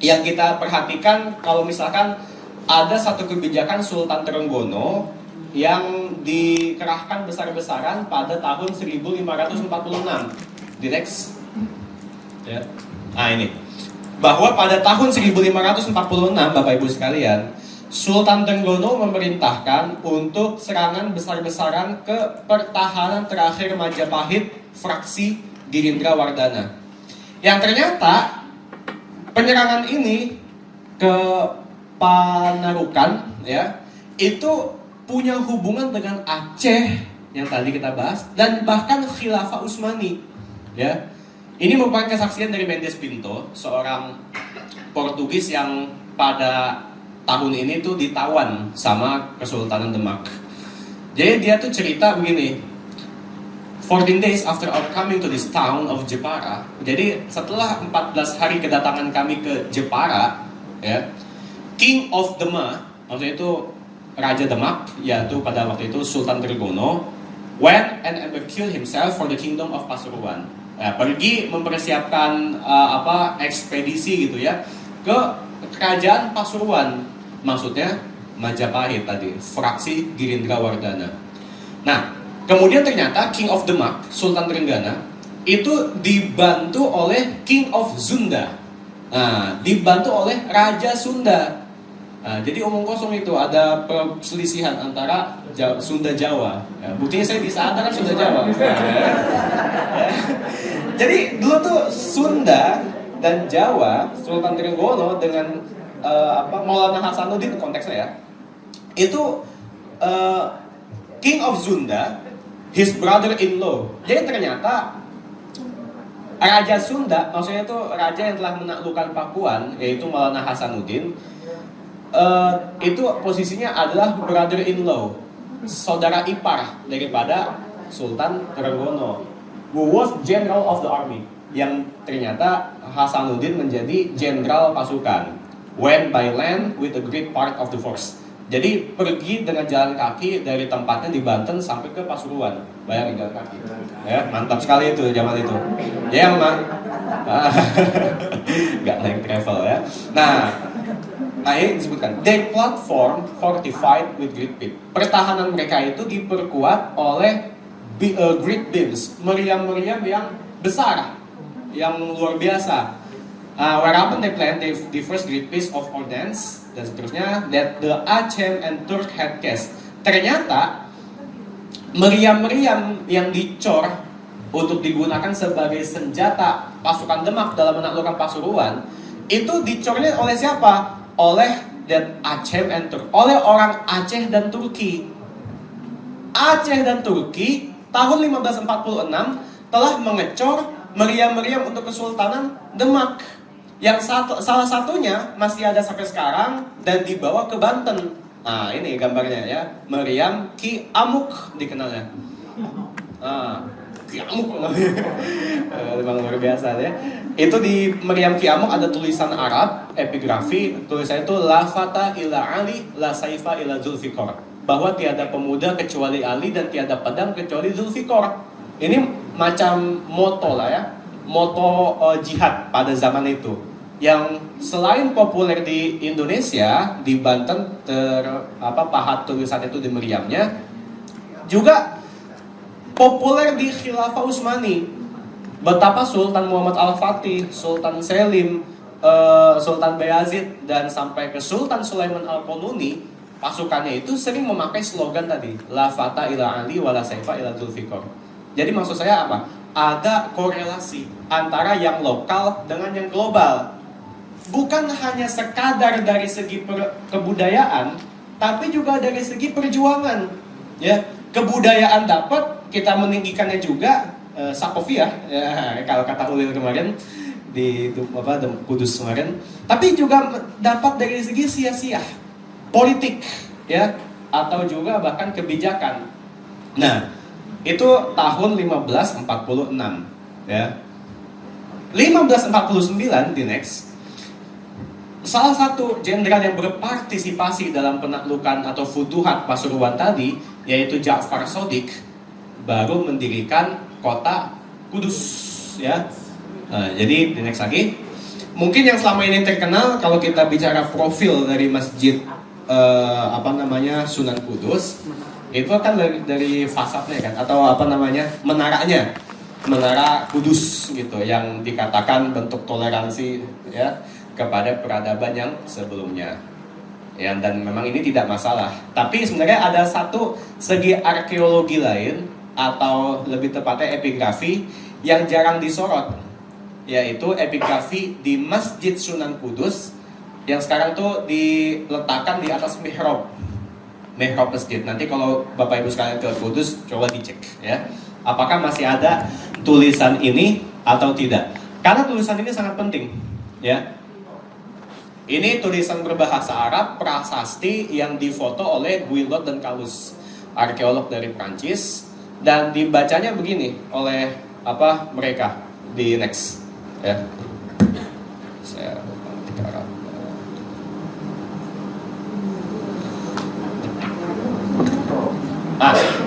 Yang kita perhatikan kalau misalkan ada satu kebijakan Sultan Trenggono yang dikerahkan besar-besaran pada tahun 1546 di next, ya. Nah, ini bahwa pada tahun 1546 Bapak Ibu sekalian, Sultan Trenggono memerintahkan untuk serangan besar-besaran ke pertahanan terakhir Majapahit fraksi Girindra Wardana, yang ternyata penyerangan ini ke Panarukan, ya, itu punya hubungan dengan Aceh yang tadi kita bahas dan bahkan Khilafah Utsmani, ya. Ini merupakan kesaksian dari Mendes Pinto, seorang Portugis yang pada tahun ini tuh ditawan sama Kesultanan Demak. Jadi dia tuh cerita begini, 14 days after our coming to this town of Jepara, jadi setelah 14 hari kedatangan kami ke Jepara, ya, King of Demak, maksudnya itu Raja Demak, yaitu pada waktu itu Sultan Trenggono, went and killed himself for the kingdom of Pasuruan. Ya, pergi mempersiapkan ekspedisi gitu ya ke kerajaan Pasuruan, maksudnya Majapahit tadi, fraksi Girindra Wardana. Nah, kemudian ternyata King of Demak, Sultan Trenggana, itu dibantu oleh King of Sunda. Nah, dibantu oleh Raja Sunda. Nah, jadi omong kosong itu ada perselisihan antara Sunda Jawa. Ya, buktinya saya bisa antara Sunda Jawa. Jadi dulu tuh Sunda dan Jawa, Sultan Trenggono dengan Maulana Hasanuddin konteksnya ya, itu King of Sunda, his brother-in-law. Jadi ternyata Raja Sunda, maksudnya itu raja yang telah menaklukkan Pakuan, yaitu Maulana Hasanuddin, itu posisinya adalah brother-in-law, saudara ipar daripada Sultan Trenggono, who was general of the army, yang ternyata Hasanuddin menjadi jenderal pasukan, went by land with a great part of the force. Jadi pergi dengan jalan kaki dari tempatnya di Banten sampai ke Pasuruan. Bayangin jalan kaki. Ya, mantap sekali itu zaman itu. Ya, nggak naik travel ya. Nah ini disebutkan, their platform fortified with great beams. Pertahanan mereka itu diperkuat oleh great beams, meriam-meriam yang besar, yang luar biasa. Whereupon they planned the first great piece of ordnance dan seterusnya, that the Achem and Turk had cast. Ternyata meriam-meriam yang dicor untuk digunakan sebagai senjata pasukan Demak dalam menaklukkan Pasuruan itu dicornya oleh siapa? Oleh that Achem and Turk, oleh orang Aceh dan Turki. Aceh dan Turki tahun 1546 telah mengecor meriam-meriam untuk Kesultanan Demak. Yang salah satunya masih ada sampai sekarang dan dibawa ke Banten. Nah ini gambarnya ya, meriam Ki Amuk dikenalnya. Ki Amuk memang luar biasa ya. Itu di meriam Ki Amuk ada tulisan Arab, epigrafi, tulisannya itu la fata ila Ali, la saifa ila Zulfikar, bahwa tiada pemuda kecuali Ali dan tiada pedang kecuali Zulfikar. Ini macam moto lah ya, moto jihad pada zaman itu, yang selain populer di Indonesia, di Banten pahat tulisan itu di meriamnya, juga populer di Khilafah Utsmani. Betapa Sultan Muhammad Al-Fatih, Sultan Selim, Sultan Bayazid, dan sampai ke Sultan Sulaiman Al-Qununi, pasukannya itu sering memakai slogan tadi, la fata ila Ali wala saifa ila Zulfikar. Jadi maksud saya apa? Ada korelasi antara yang lokal dengan yang global. Bukan hanya sekadar dari segi kebudayaan, tapi juga dari segi perjuangan. Ya, kebudayaan dapat, kita meninggikannya juga, Sakofiah, ya, kalau kata Ulil kemarin di Kudus kemarin. Tapi juga dapat dari segi sia-sia, politik, ya, atau juga bahkan kebijakan. Nah, itu tahun 1546, ya. 1549 di next. Salah satu jenderal yang berpartisipasi dalam penaklukan atau futuhat Pasuruan tadi, yaitu Ja'far Shodiq, baru mendirikan kota Kudus, ya. Jadi di next lagi, mungkin yang selama ini terkenal kalau kita bicara profil dari masjid Sunan Kudus, itu kan dari fasadnya kan, atau menaranya, menara Kudus gitu, yang dikatakan bentuk toleransi ya kepada peradaban yang sebelumnya. Ya, dan memang ini tidak masalah. Tapi sebenarnya ada satu segi arkeologi lain, atau lebih tepatnya epigrafi, yang jarang disorot, yaitu epigrafi di Masjid Sunan Kudus yang sekarang tuh diletakkan di atas mihrab masjid. Nanti kalau Bapak Ibu sekalian ke Kudus, coba dicek ya, apakah masih ada tulisan ini atau tidak. Karena tulisan ini sangat penting ya. Ini tulisan berbahasa Arab prasasti yang difoto oleh Guilot dan Kalus. arkeolog dari Prancis, dan dibacanya begini oleh mereka di Next ya. Saya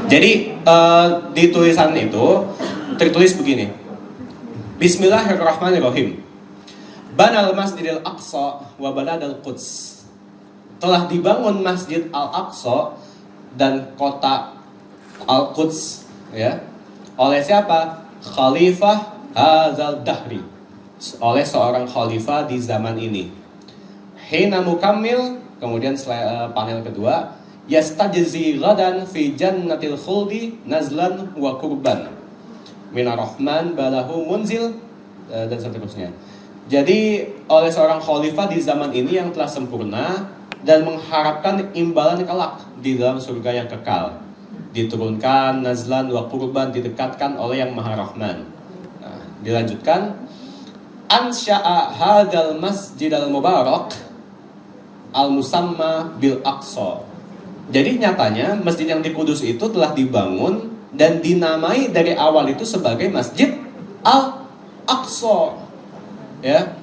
jadi di tulisan itu tertulis begini. Bismillahirrahmanirrahim. Banal Masjidil Aqsa wa baladal Quds. Telah dibangun Masjid Al-Aqsa dan kota Al-Quds ya. Oleh siapa? Khalifah Hadzal Dahri. Oleh seorang khalifah di zaman ini. Hina mukammil, kemudian panel kedua, yastajzi ghadan fi jannatil khuldi nazlan wa kurban minar rahman balahu munzil, dan seterusnya. Jadi oleh seorang khalifah di zaman ini yang telah sempurna dan mengharapkan imbalan kelak di dalam surga yang kekal, diturunkan nazlan wa kurban, didekatkan oleh yang maha rahman. Nah, dilanjutkan, ansya'a hadzal masjidal mubarak al musamma bil aqsa. Jadi nyatanya masjid yang di Kudus itu telah dibangun dan dinamai dari awal itu sebagai Masjid Al-Aqsa. Ya,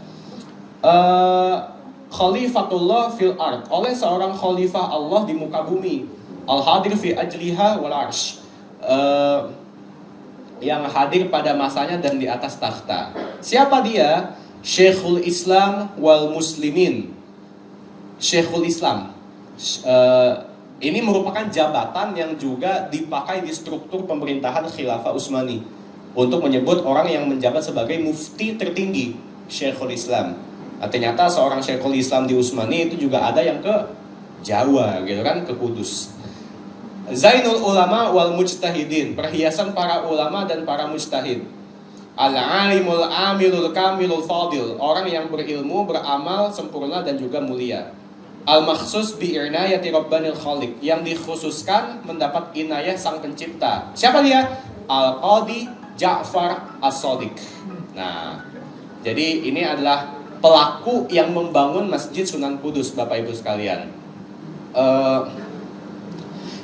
Khalifatullah fil ard, oleh seorang khalifah Allah di muka bumi. Al-hadir fi ajliha wal arsh, yang hadir pada masanya dan di atas takhta. Siapa dia? Syekhul Islam wal Muslimin. Syekhul Islam. Ini merupakan jabatan yang juga dipakai di struktur pemerintahan Khilafah Utsmani untuk menyebut orang yang menjabat sebagai mufti tertinggi, Syekhul Islam. Nah, ternyata seorang Syekhul Islam di Utsmani itu juga ada yang ke Jawa gitu kan, ke Kudus. Zainul ulama wal mujtahidin, perhiasan para ulama dan para mujtahid. Al-alimul amilul kamilul fadil, orang yang berilmu, beramal sempurna dan juga mulia. Al-makhsus bi'inayati Rabbanil Khaliq, yang dikhususkan mendapat inayah sang pencipta. Siapa dia? Al-Qadi Ja'far As-Shadiq. Nah, jadi ini adalah pelaku yang membangun Masjid Sunan Kudus, Bapak Ibu sekalian.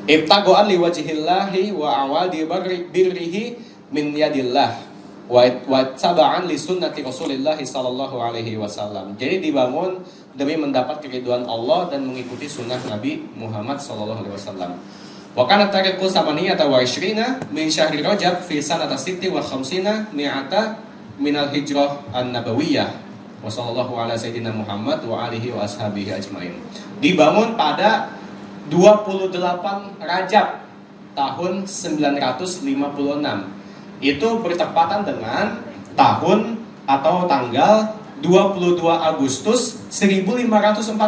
Ibtago'an liwajihillahi wa awadi birrihi min yadillah wa taba'an li sunnati Rasulillahi sallallahu alaihi wasallam. Jadi dibangun demi mendapat keridhaan Allah dan mengikuti sunnah Nabi Muhammad sallallahu alaihi wasallam. Wa kana tariqu samaniyata wa ishrina min syahri Rajab fi sanata sitti wa khamsina mi'ata minal hijrah an-nabawiyah. Wa sallallahu ala sayyidina Muhammad wa alihi wa ashabihi ajmain. Dibangun pada 28 Rajab tahun 956. Itu bertepatan dengan tahun atau tanggal 22 Agustus 1549.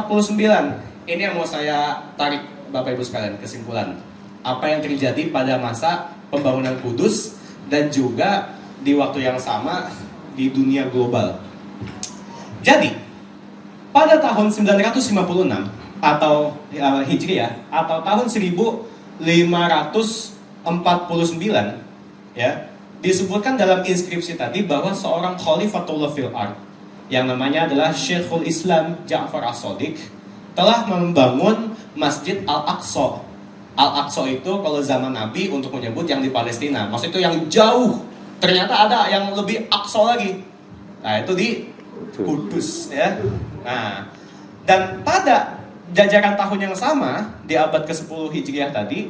Ini yang mau saya tarik Bapak Ibu sekalian, kesimpulan apa yang terjadi pada masa pembangunan Kudus dan juga di waktu yang sama di dunia global. Jadi pada tahun 956 atau Hijriah atau tahun 1549 ya, disebutkan dalam inskripsi tadi bahwa seorang Khalifatullah fil ard yang namanya adalah Syekhul Islam Ja'far As-Shadiq telah membangun Masjid Al-Aqsa. Al-Aqsa itu kalau zaman Nabi untuk menyebut yang di Palestina, maksud itu yang jauh. Ternyata ada yang lebih Aqsa lagi. Nah, itu di Kudus ya. Nah, dan pada jajaran tahun yang sama di abad ke-10 Hijriah tadi,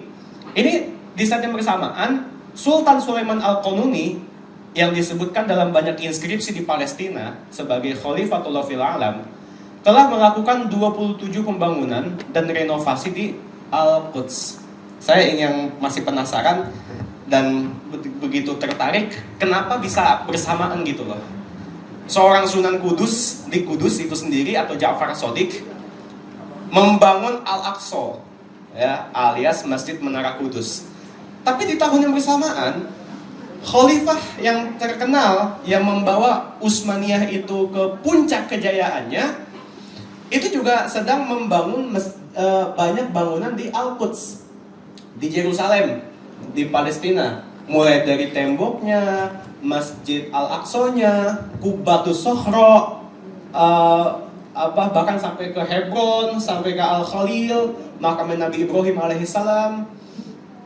ini di saat yang bersamaan Sultan Sulaiman Al-Qanuni yang disebutkan dalam banyak inskripsi di Palestina sebagai Khalifatullah fil Alam telah melakukan 27 pembangunan dan renovasi di Al-Quds. Saya yang masih penasaran dan begitu tertarik kenapa bisa bersamaan gitu loh. Seorang Sunan Kudus di Kudus itu sendiri atau Ja'far As-Shadiq membangun Al-Aqsa ya, alias Masjid Menara Kudus. Tapi di tahun yang bersamaan, khalifah yang terkenal yang membawa Utsmaniyah itu ke puncak kejayaannya, itu juga sedang membangun banyak bangunan di Al-Quds, di Yerusalem, di Palestina. Mulai dari temboknya, Masjid Al-Aqsa-nya, Qubbatus Sokhra, bahkan sampai ke Hebron, sampai ke Al-Khalil, makam Nabi Ibrahim alaihissalam.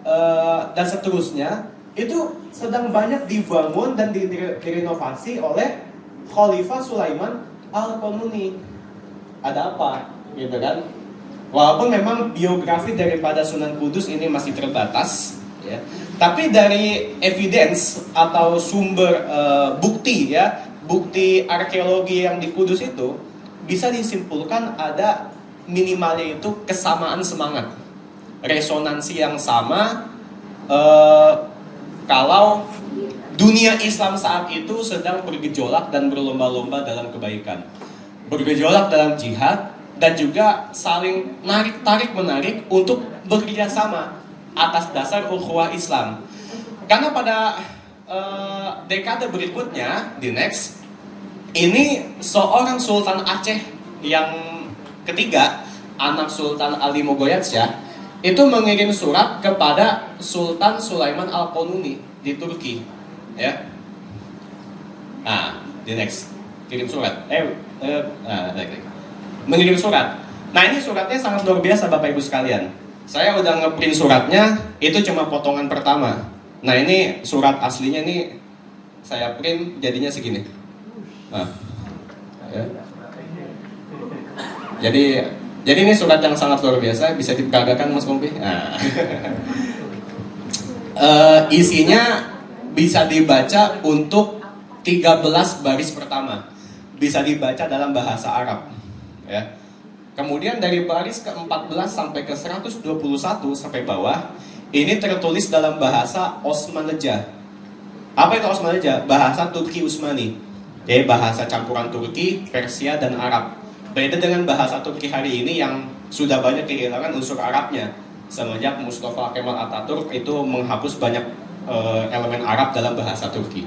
dan seterusnya itu sedang banyak dibangun dan direnovasi oleh Khalifah Sulaiman Al-Qanuni. Ada apa? Gitu kan? Walaupun memang biografi daripada Sunan Kudus ini masih terbatas, ya, tapi dari evidence atau sumber bukti, ya, bukti arkeologi yang di Kudus itu bisa disimpulkan ada minimalnya itu kesamaan semangat, resonansi yang sama. Kalau dunia Islam saat itu sedang bergejolak dan berlomba-lomba dalam kebaikan, bergejolak dalam jihad, dan juga saling tarik-menarik untuk bekerja sama atas dasar ukhuwah Islam. Karena pada dekade berikutnya, di next, ini seorang Sultan Aceh yang ketiga, anak Sultan Ali Mogolladzhah, itu mengirim surat kepada Sultan Sulaiman Al-Qanuni di Turki, ya. Nah, di next, kirim surat. Mengirim surat. Nah, ini suratnya sangat luar biasa Bapak Ibu sekalian. Saya udah ngeprint suratnya, itu cuma potongan pertama. Nah, ini surat aslinya nih saya print jadinya segini. Nah, ya. Jadi ini surat yang sangat luar biasa, bisa diperagakan Mas Kompi. Nah. Isinya bisa dibaca untuk 13 baris pertama. Bisa dibaca dalam bahasa Arab. Ya. Kemudian dari baris ke-14 sampai ke 121 sampai bawah, ini tertulis dalam bahasa Osmanlijah. Apa itu Osmanlijah? Bahasa Turki Utsmani. Jadi bahasa campuran Turki, Persia, dan Arab. Beda dengan bahasa Turki hari ini yang sudah banyak kehilangan unsur Arabnya. Semenjak Mustafa Kemal Atatürk itu menghapus banyak elemen Arab dalam bahasa Turki.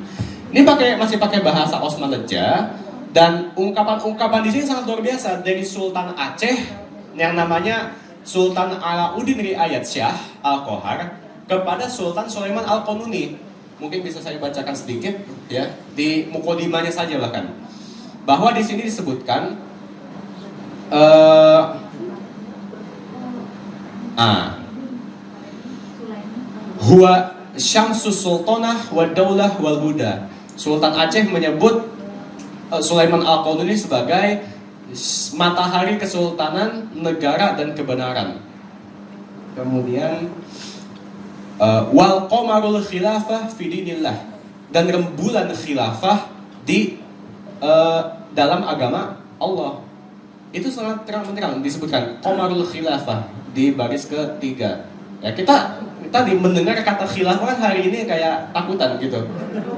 Ini masih pakai bahasa Osmanlijah. Dan ungkapan-ungkapan di sini sangat luar biasa dari Sultan Aceh yang namanya Sultan Alauddin Riayat Shah Al-Qohar kepada Sultan Sulaiman Al-Qanuni. Mungkin bisa saya bacakan sedikit, ya, di mukodimanya saja bahkan. Bahwa di sini disebutkan huwa syamsus sultanah wa daulah wal huda. Sultan Aceh menyebut Sulaiman Al-Qanuni sebagai matahari kesultanan, negara, dan kebenaran. Kemudian wal qamarul khilafah fi dinillah, dan rembulan khilafah di dalam agama Allah. Itu sangat terang-terang disebutkan qamarul khilafah di baris ketiga. Ya, kita mendengar kata khilafah kan hari ini kayak takutan gitu.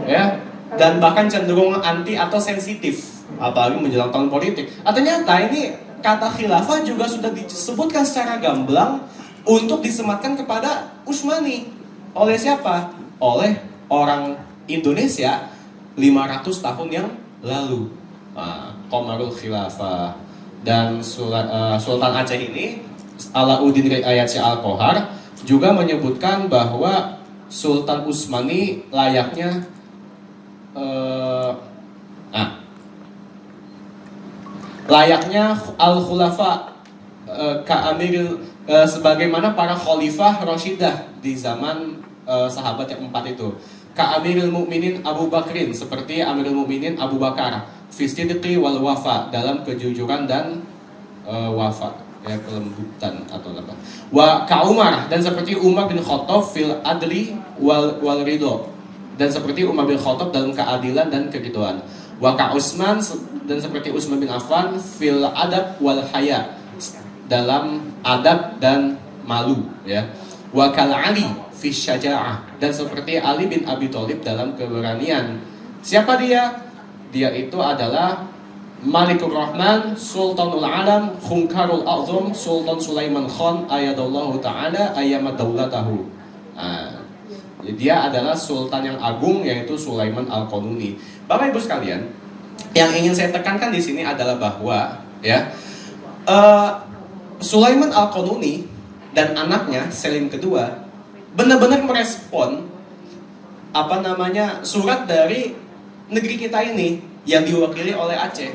Ya. Dan bahkan cenderung anti atau sensitif, apalagi menjelang tahun politik. Ternyata ini kata khilafah juga sudah disebutkan secara gamblang untuk disematkan kepada Utsmani. Oleh siapa? Oleh orang Indonesia 500 tahun yang lalu. Qamarul khilafah. Dan Sultan Aceh ini, Alauddin Riayat Shah Al-Qohar, juga menyebutkan bahwa Sultan Utsmani layaknya al-khulafa ka'amiril, sebagaimana para khalifah Rashidah di zaman sahabat yang 4 itu. Ka'amiril mu'minin Abu Bakrin, seperti Amirul Mu'minin Abu Bakar, fi sidqi wal wafa, dalam kejujuran dan wafa, ya, kelembutan atau apa. Wa ka'Umar, dan seperti Umar bin Khattab fil adli wal ridho, dan seperti Umar bin Khattab dalam keadilan dan keridhaan. Wa Utsman, dan seperti Utsman bin Affan fil adab wal haya, dalam adab dan malu, ya. Wa Ali fi syaja'ah, dan seperti Ali bin Abi Thalib dalam keberanian. Siapa dia? Dia itu adalah Malikur Rahman, Sultanul Alam, Khunkarul A'zam, Sultan Sulaiman Khan ayadallahu ta'ala ayyama daulatahu. Dia adalah Sultan yang agung, yaitu Sulaiman Al-Qanuni. Bapak Ibu sekalian, yang ingin saya tekankan di sini adalah bahwa, ya, Sulaiman Al-Qanuni dan anaknya Selim kedua benar-benar merespon surat dari negeri kita ini yang diwakili oleh Aceh.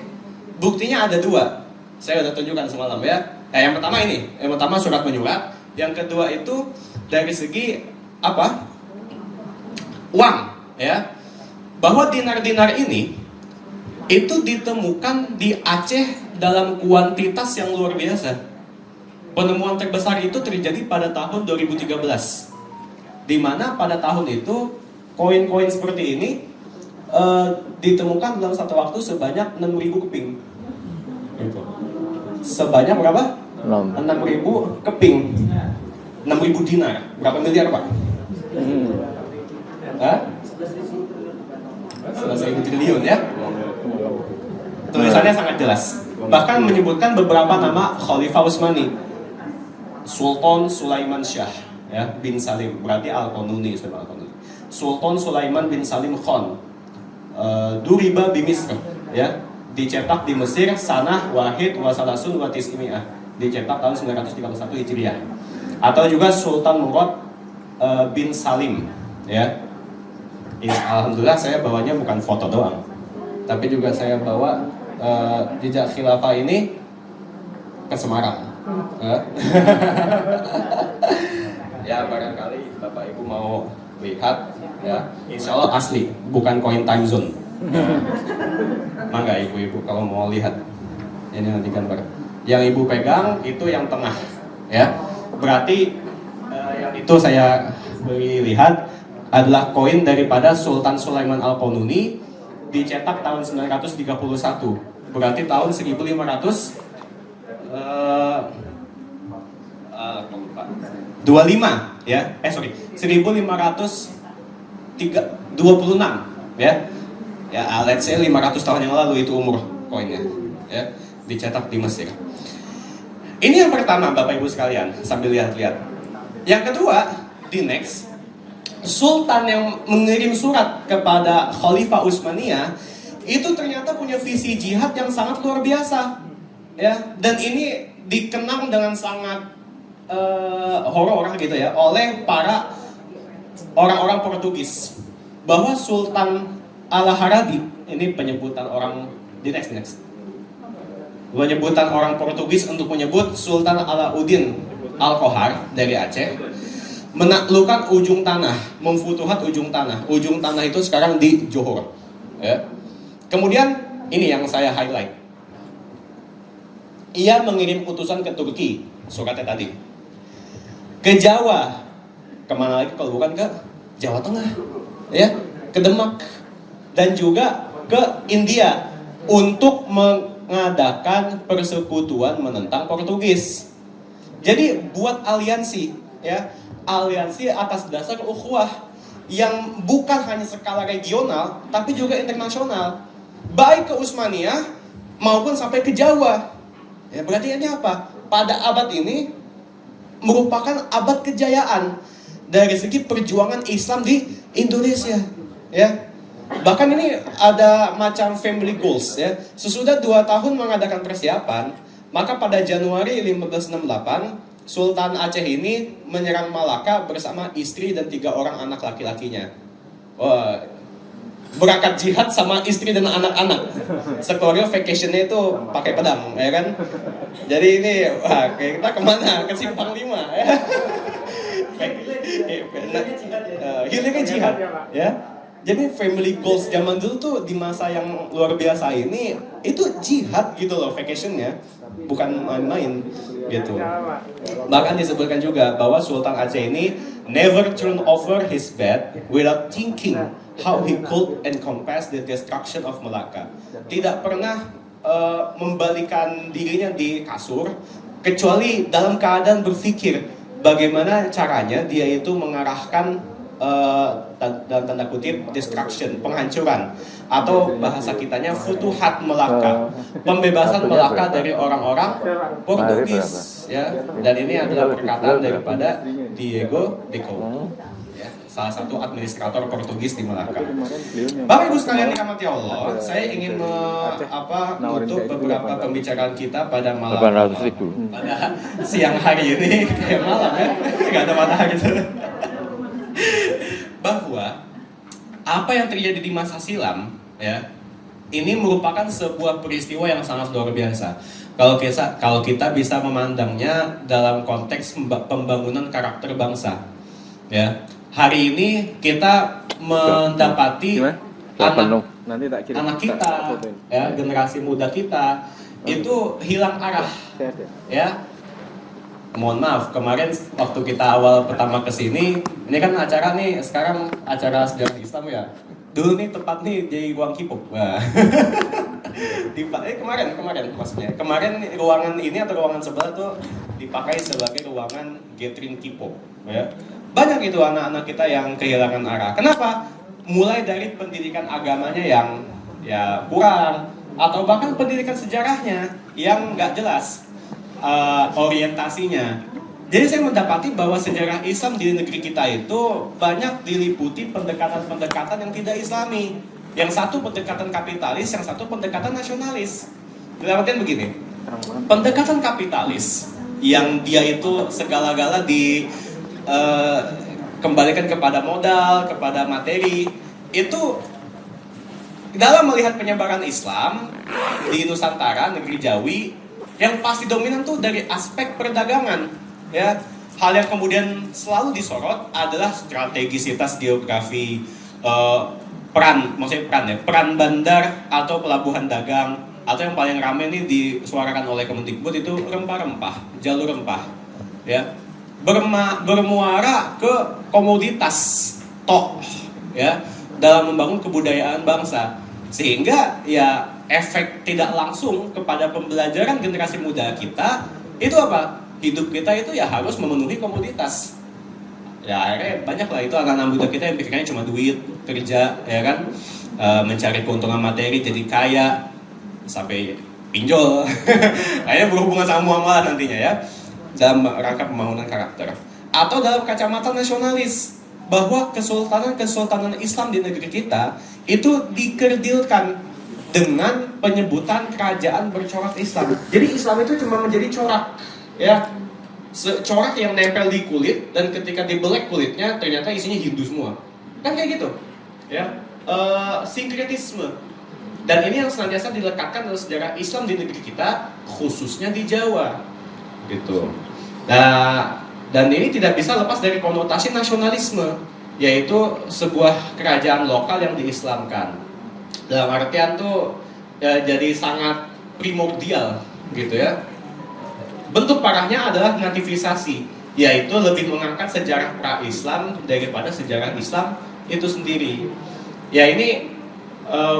Buktinya ada 2. Saya sudah tunjukkan semalam, ya. Yang pertama ini, surat menyurat. Yang kedua itu dari segi apa? Uang, ya. Bahwa dinar-dinar ini itu ditemukan di Aceh dalam kuantitas yang luar biasa. Penemuan terbesar itu terjadi pada tahun 2013. Di mana pada tahun itu koin-koin seperti ini ditemukan dalam satu waktu sebanyak 6.000 keping. Gitu. Sebanyak berapa? 6.000 keping. 6.000 dinar. Berapa miliar, Pak? Hah? 11.000 triliun ya. Tulisannya sangat jelas. Bahkan menyebutkan beberapa nama Khalifah Utsmani. Sultan Sulaiman Shah ya, bin Salim, berarti Al-Qanuni, Sultan Sulaiman bin Salim Khan, Duriba bi Misr ya, dicetak di Mesir, Sanah Wahid wa Salasun wa Tis'imi'ah, dicetak tahun 931 Hijriah. Atau juga Sultan Murad bin Salim ya. Ini alhamdulillah saya bawanya bukan foto doang, tapi juga saya bawa jejak khilafah ini ke Semarang. Ya barangkali Bapak Ibu mau lihat ya, insya Allah asli, bukan koin time zone. Mangga ibu-ibu kalau mau lihat, ini nanti gambar. Yang ibu pegang itu yang tengah ya, berarti yang itu saya beri lihat adalah koin daripada Sultan Sulaiman Al-Qanuni, dicetak tahun 931, berarti tahun 1500 25 ya, 1526 ya. Ya, let's say 500 tahun yang lalu itu umur koinnya ya, dicetak di Mesir. Ini yang pertama Bapak Ibu sekalian, sambil lihat-lihat. Yang kedua, di next, Sultan yang mengirim surat kepada Khalifah Utsmaniyah itu ternyata punya visi jihad yang sangat luar biasa ya, dan ini dikenang dengan sangat horor gitu ya oleh para orang-orang Portugis, bahwa Sultan Al-Harabi, ini penyebutan orang di next penyebutan orang Portugis untuk menyebut Sultan Alauddin Al-Qohar dari Aceh, menaklukkan ujung tanah, memfutuhat ujung tanah. Ujung tanah itu sekarang di Johor ya. Kemudian ini yang saya highlight, ia mengirim utusan ke Turki, suratnya tadi, ke Jawa, kemana lagi kalau bukan ke Jawa Tengah ya, ke Demak, dan juga ke India untuk mengadakan persekutuan menentang Portugis. Jadi buat aliansi ya, aliansi atas dasar ukhuwah yang bukan hanya skala regional tapi juga internasional, baik ke Utsmaniyah maupun sampai ke Jawa. Ya, berarti ini apa? Pada abad ini merupakan abad kejayaan dari segi perjuangan Islam di Indonesia ya. Bahkan ini ada macam family goals ya. Sesudah 2 tahun mengadakan persiapan, maka pada Januari 1568 Sultan Aceh ini menyerang Malaka bersama istri dan 3 orang anak laki-lakinya. Wah, berangkat jihad sama istri dan anak-anak. Sekoreo vacationnya itu pakai pedang, ya kan? Jadi ini, wah, kita kemana? Ke Simpang 5, ya. Healingnya jihad, ya. Jadi family goals zaman dulu tuh di masa yang luar biasa ini, itu jihad gitu loh vacationnya, bukan main-main gitu. Bahkan disebutkan juga bahwa Sultan Aceh ini never turn over his bed without thinking how he could encompass the destruction of Malacca. Tidak pernah membalikan dirinya di kasur kecuali dalam keadaan berpikir bagaimana caranya dia itu mengarahkan dalam tanda kutip destruction, penghancuran, atau bahasa kitanya futuhat Melaka, pembebasan Melaka dari orang-orang Portugis ya. Dan ini adalah perkataan daripada Diego de Couto ya, salah satu administrator Portugis di Melaka. Bapak Ibu sekalian dirahmati Allah, saya ingin menutup beberapa pembicaraan kita pada malam pada siang hari ini, kayak malam ya, nggak ada matahari gitu. Bahwa apa yang terjadi di masa silam ya, ini merupakan sebuah peristiwa yang sangat luar biasa. Kalau kita bisa memandangnya dalam konteks pembangunan karakter bangsa ya, hari ini kita mendapati anak kita, ya, generasi muda kita itu hilang arah, ya. Mohon maaf, kemarin waktu kita awal pertama kesini, ini kan acara nih, sekarang acara sejarah Islam ya. Dulu nih tempat nih di ruang K-pop. Wah. Kemarin maksudnya. Kemarin ruangan ini atau ruangan sebelah tuh dipakai sebagai ruangan gathering K-pop, ya. Banyak itu anak-anak kita yang kehilangan arah. Kenapa? Mulai dari pendidikan agamanya yang ya kurang, atau bahkan pendidikan sejarahnya yang nggak jelas orientasinya. Jadi saya mendapati bahwa sejarah Islam di negeri kita itu banyak diliputi pendekatan-pendekatan yang tidak Islami. Yang satu pendekatan kapitalis, yang satu pendekatan nasionalis. Dalam artian begini, pendekatan kapitalis yang dia itu segala-gala kembalikan kepada modal, kepada materi, itu dalam melihat penyebaran Islam di Nusantara, negeri Jawi, yang pasti dominan tuh dari aspek perdagangan, ya. Hal yang kemudian selalu disorot adalah strategisitas geografi, peran bandar atau pelabuhan dagang, atau yang paling ramai nih disuarakan oleh Kemendikbud itu rempah-rempah, jalur rempah, ya. Bermuara ke komoditas ya, dalam membangun kebudayaan bangsa, sehingga ya efek tidak langsung kepada pembelajaran generasi muda kita itu apa? Hidup kita itu ya harus memenuhi komoditas. Ya akhirnya banyak lah itu anak-anak muda kita yang pikirnya cuma duit, kerja, ya kan, mencari keuntungan materi, jadi kaya, sampai pinjol. Kayaknya berhubungan sama muamalah nantinya, ya, dalam rangka pembangunan karakter. Atau dalam kacamata nasionalis, bahwa kesultanan Islam di negeri kita itu dikerdilkan dengan penyebutan kerajaan bercorak Islam. Jadi Islam itu cuma menjadi corak, ya, corak yang nempel di kulit, dan ketika dibelek kulitnya ternyata isinya Hindu semua, kan kayak gitu, ya. Sinkretisme, dan ini yang senantiasa dilekatkan dalam sejarah Islam di negeri kita, khususnya di Jawa, gitu. Nah, dan ini tidak bisa lepas dari konotasi nasionalisme, yaitu sebuah kerajaan lokal yang diislamkan. Dalam artian tuh ya, jadi sangat primordial, gitu ya. Bentuk parahnya adalah nativisasi, yaitu lebih mengangkat sejarah pra-Islam daripada sejarah Islam itu sendiri. Ya ini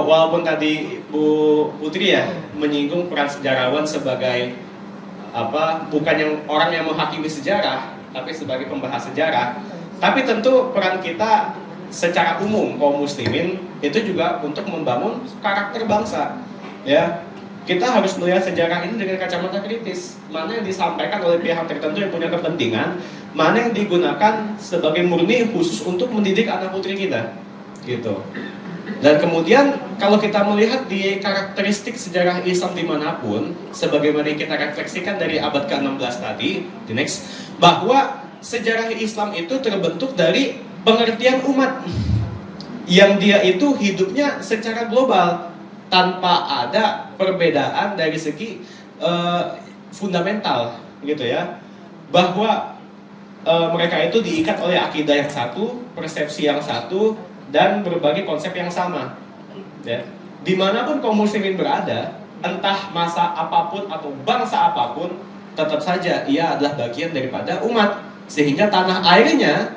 walaupun tadi Bu Putri ya menyinggung peran sejarawan sebagai bukan yang orang yang menghakimi sejarah, tapi sebagai pembahas sejarah. Tapi tentu peran kita secara umum kaum muslimin itu juga untuk membangun karakter bangsa, ya. Kita harus melihat sejarah ini dengan kacamata kritis. Mana yang disampaikan oleh pihak tertentu yang punya kepentingan, mana yang digunakan sebagai murni khusus untuk mendidik anak putri kita, gitu. Dan kemudian kalau kita melihat di karakteristik sejarah Islam dimanapun, sebagaimana kita refleksikan dari abad ke-16 tadi, the next, bahwa sejarah Islam itu terbentuk dari pengertian umat yang dia itu hidupnya secara global tanpa ada perbedaan dari segi fundamental, gitu ya, bahwa mereka itu diikat oleh akidah yang satu, persepsi yang satu, dan berbagai konsep yang sama, ya. Dimanapun kaum muslimin berada, entah masa apapun atau bangsa apapun, tetap saja ia adalah bagian daripada umat, sehingga tanah airnya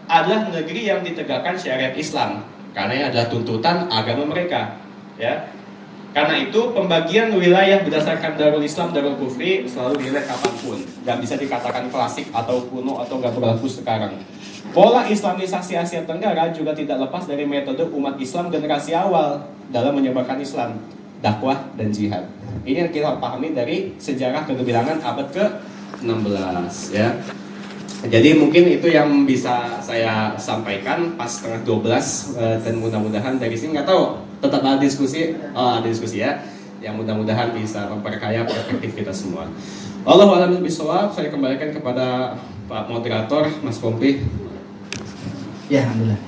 adalah negeri yang ditegakkan syariat Islam, karena ini adalah tuntutan agama mereka, ya. Karena itu pembagian wilayah berdasarkan Darul Islam, Darul Kufri selalu dinilai kapanpun, nggak bisa dikatakan klasik atau kuno atau nggak berlaku sekarang. Pola Islamisasi Asia Tenggara juga tidak lepas dari metode umat Islam generasi awal dalam menyebarkan Islam, dakwah dan jihad. Ini yang kita pahami dari sejarah kegebilangan abad ke-16, ya. Jadi mungkin itu yang bisa saya sampaikan pas setengah 12, dan mudah-mudahan dari sini nggak tahu tetap ada diskusi, ada diskusi ya, yang mudah-mudahan bisa memperkaya perspektif kita semua. Wallahu a'lam bishawab. Saya kembalikan kepada Pak Moderator, Mas Pompi. Ya, alhamdulillah.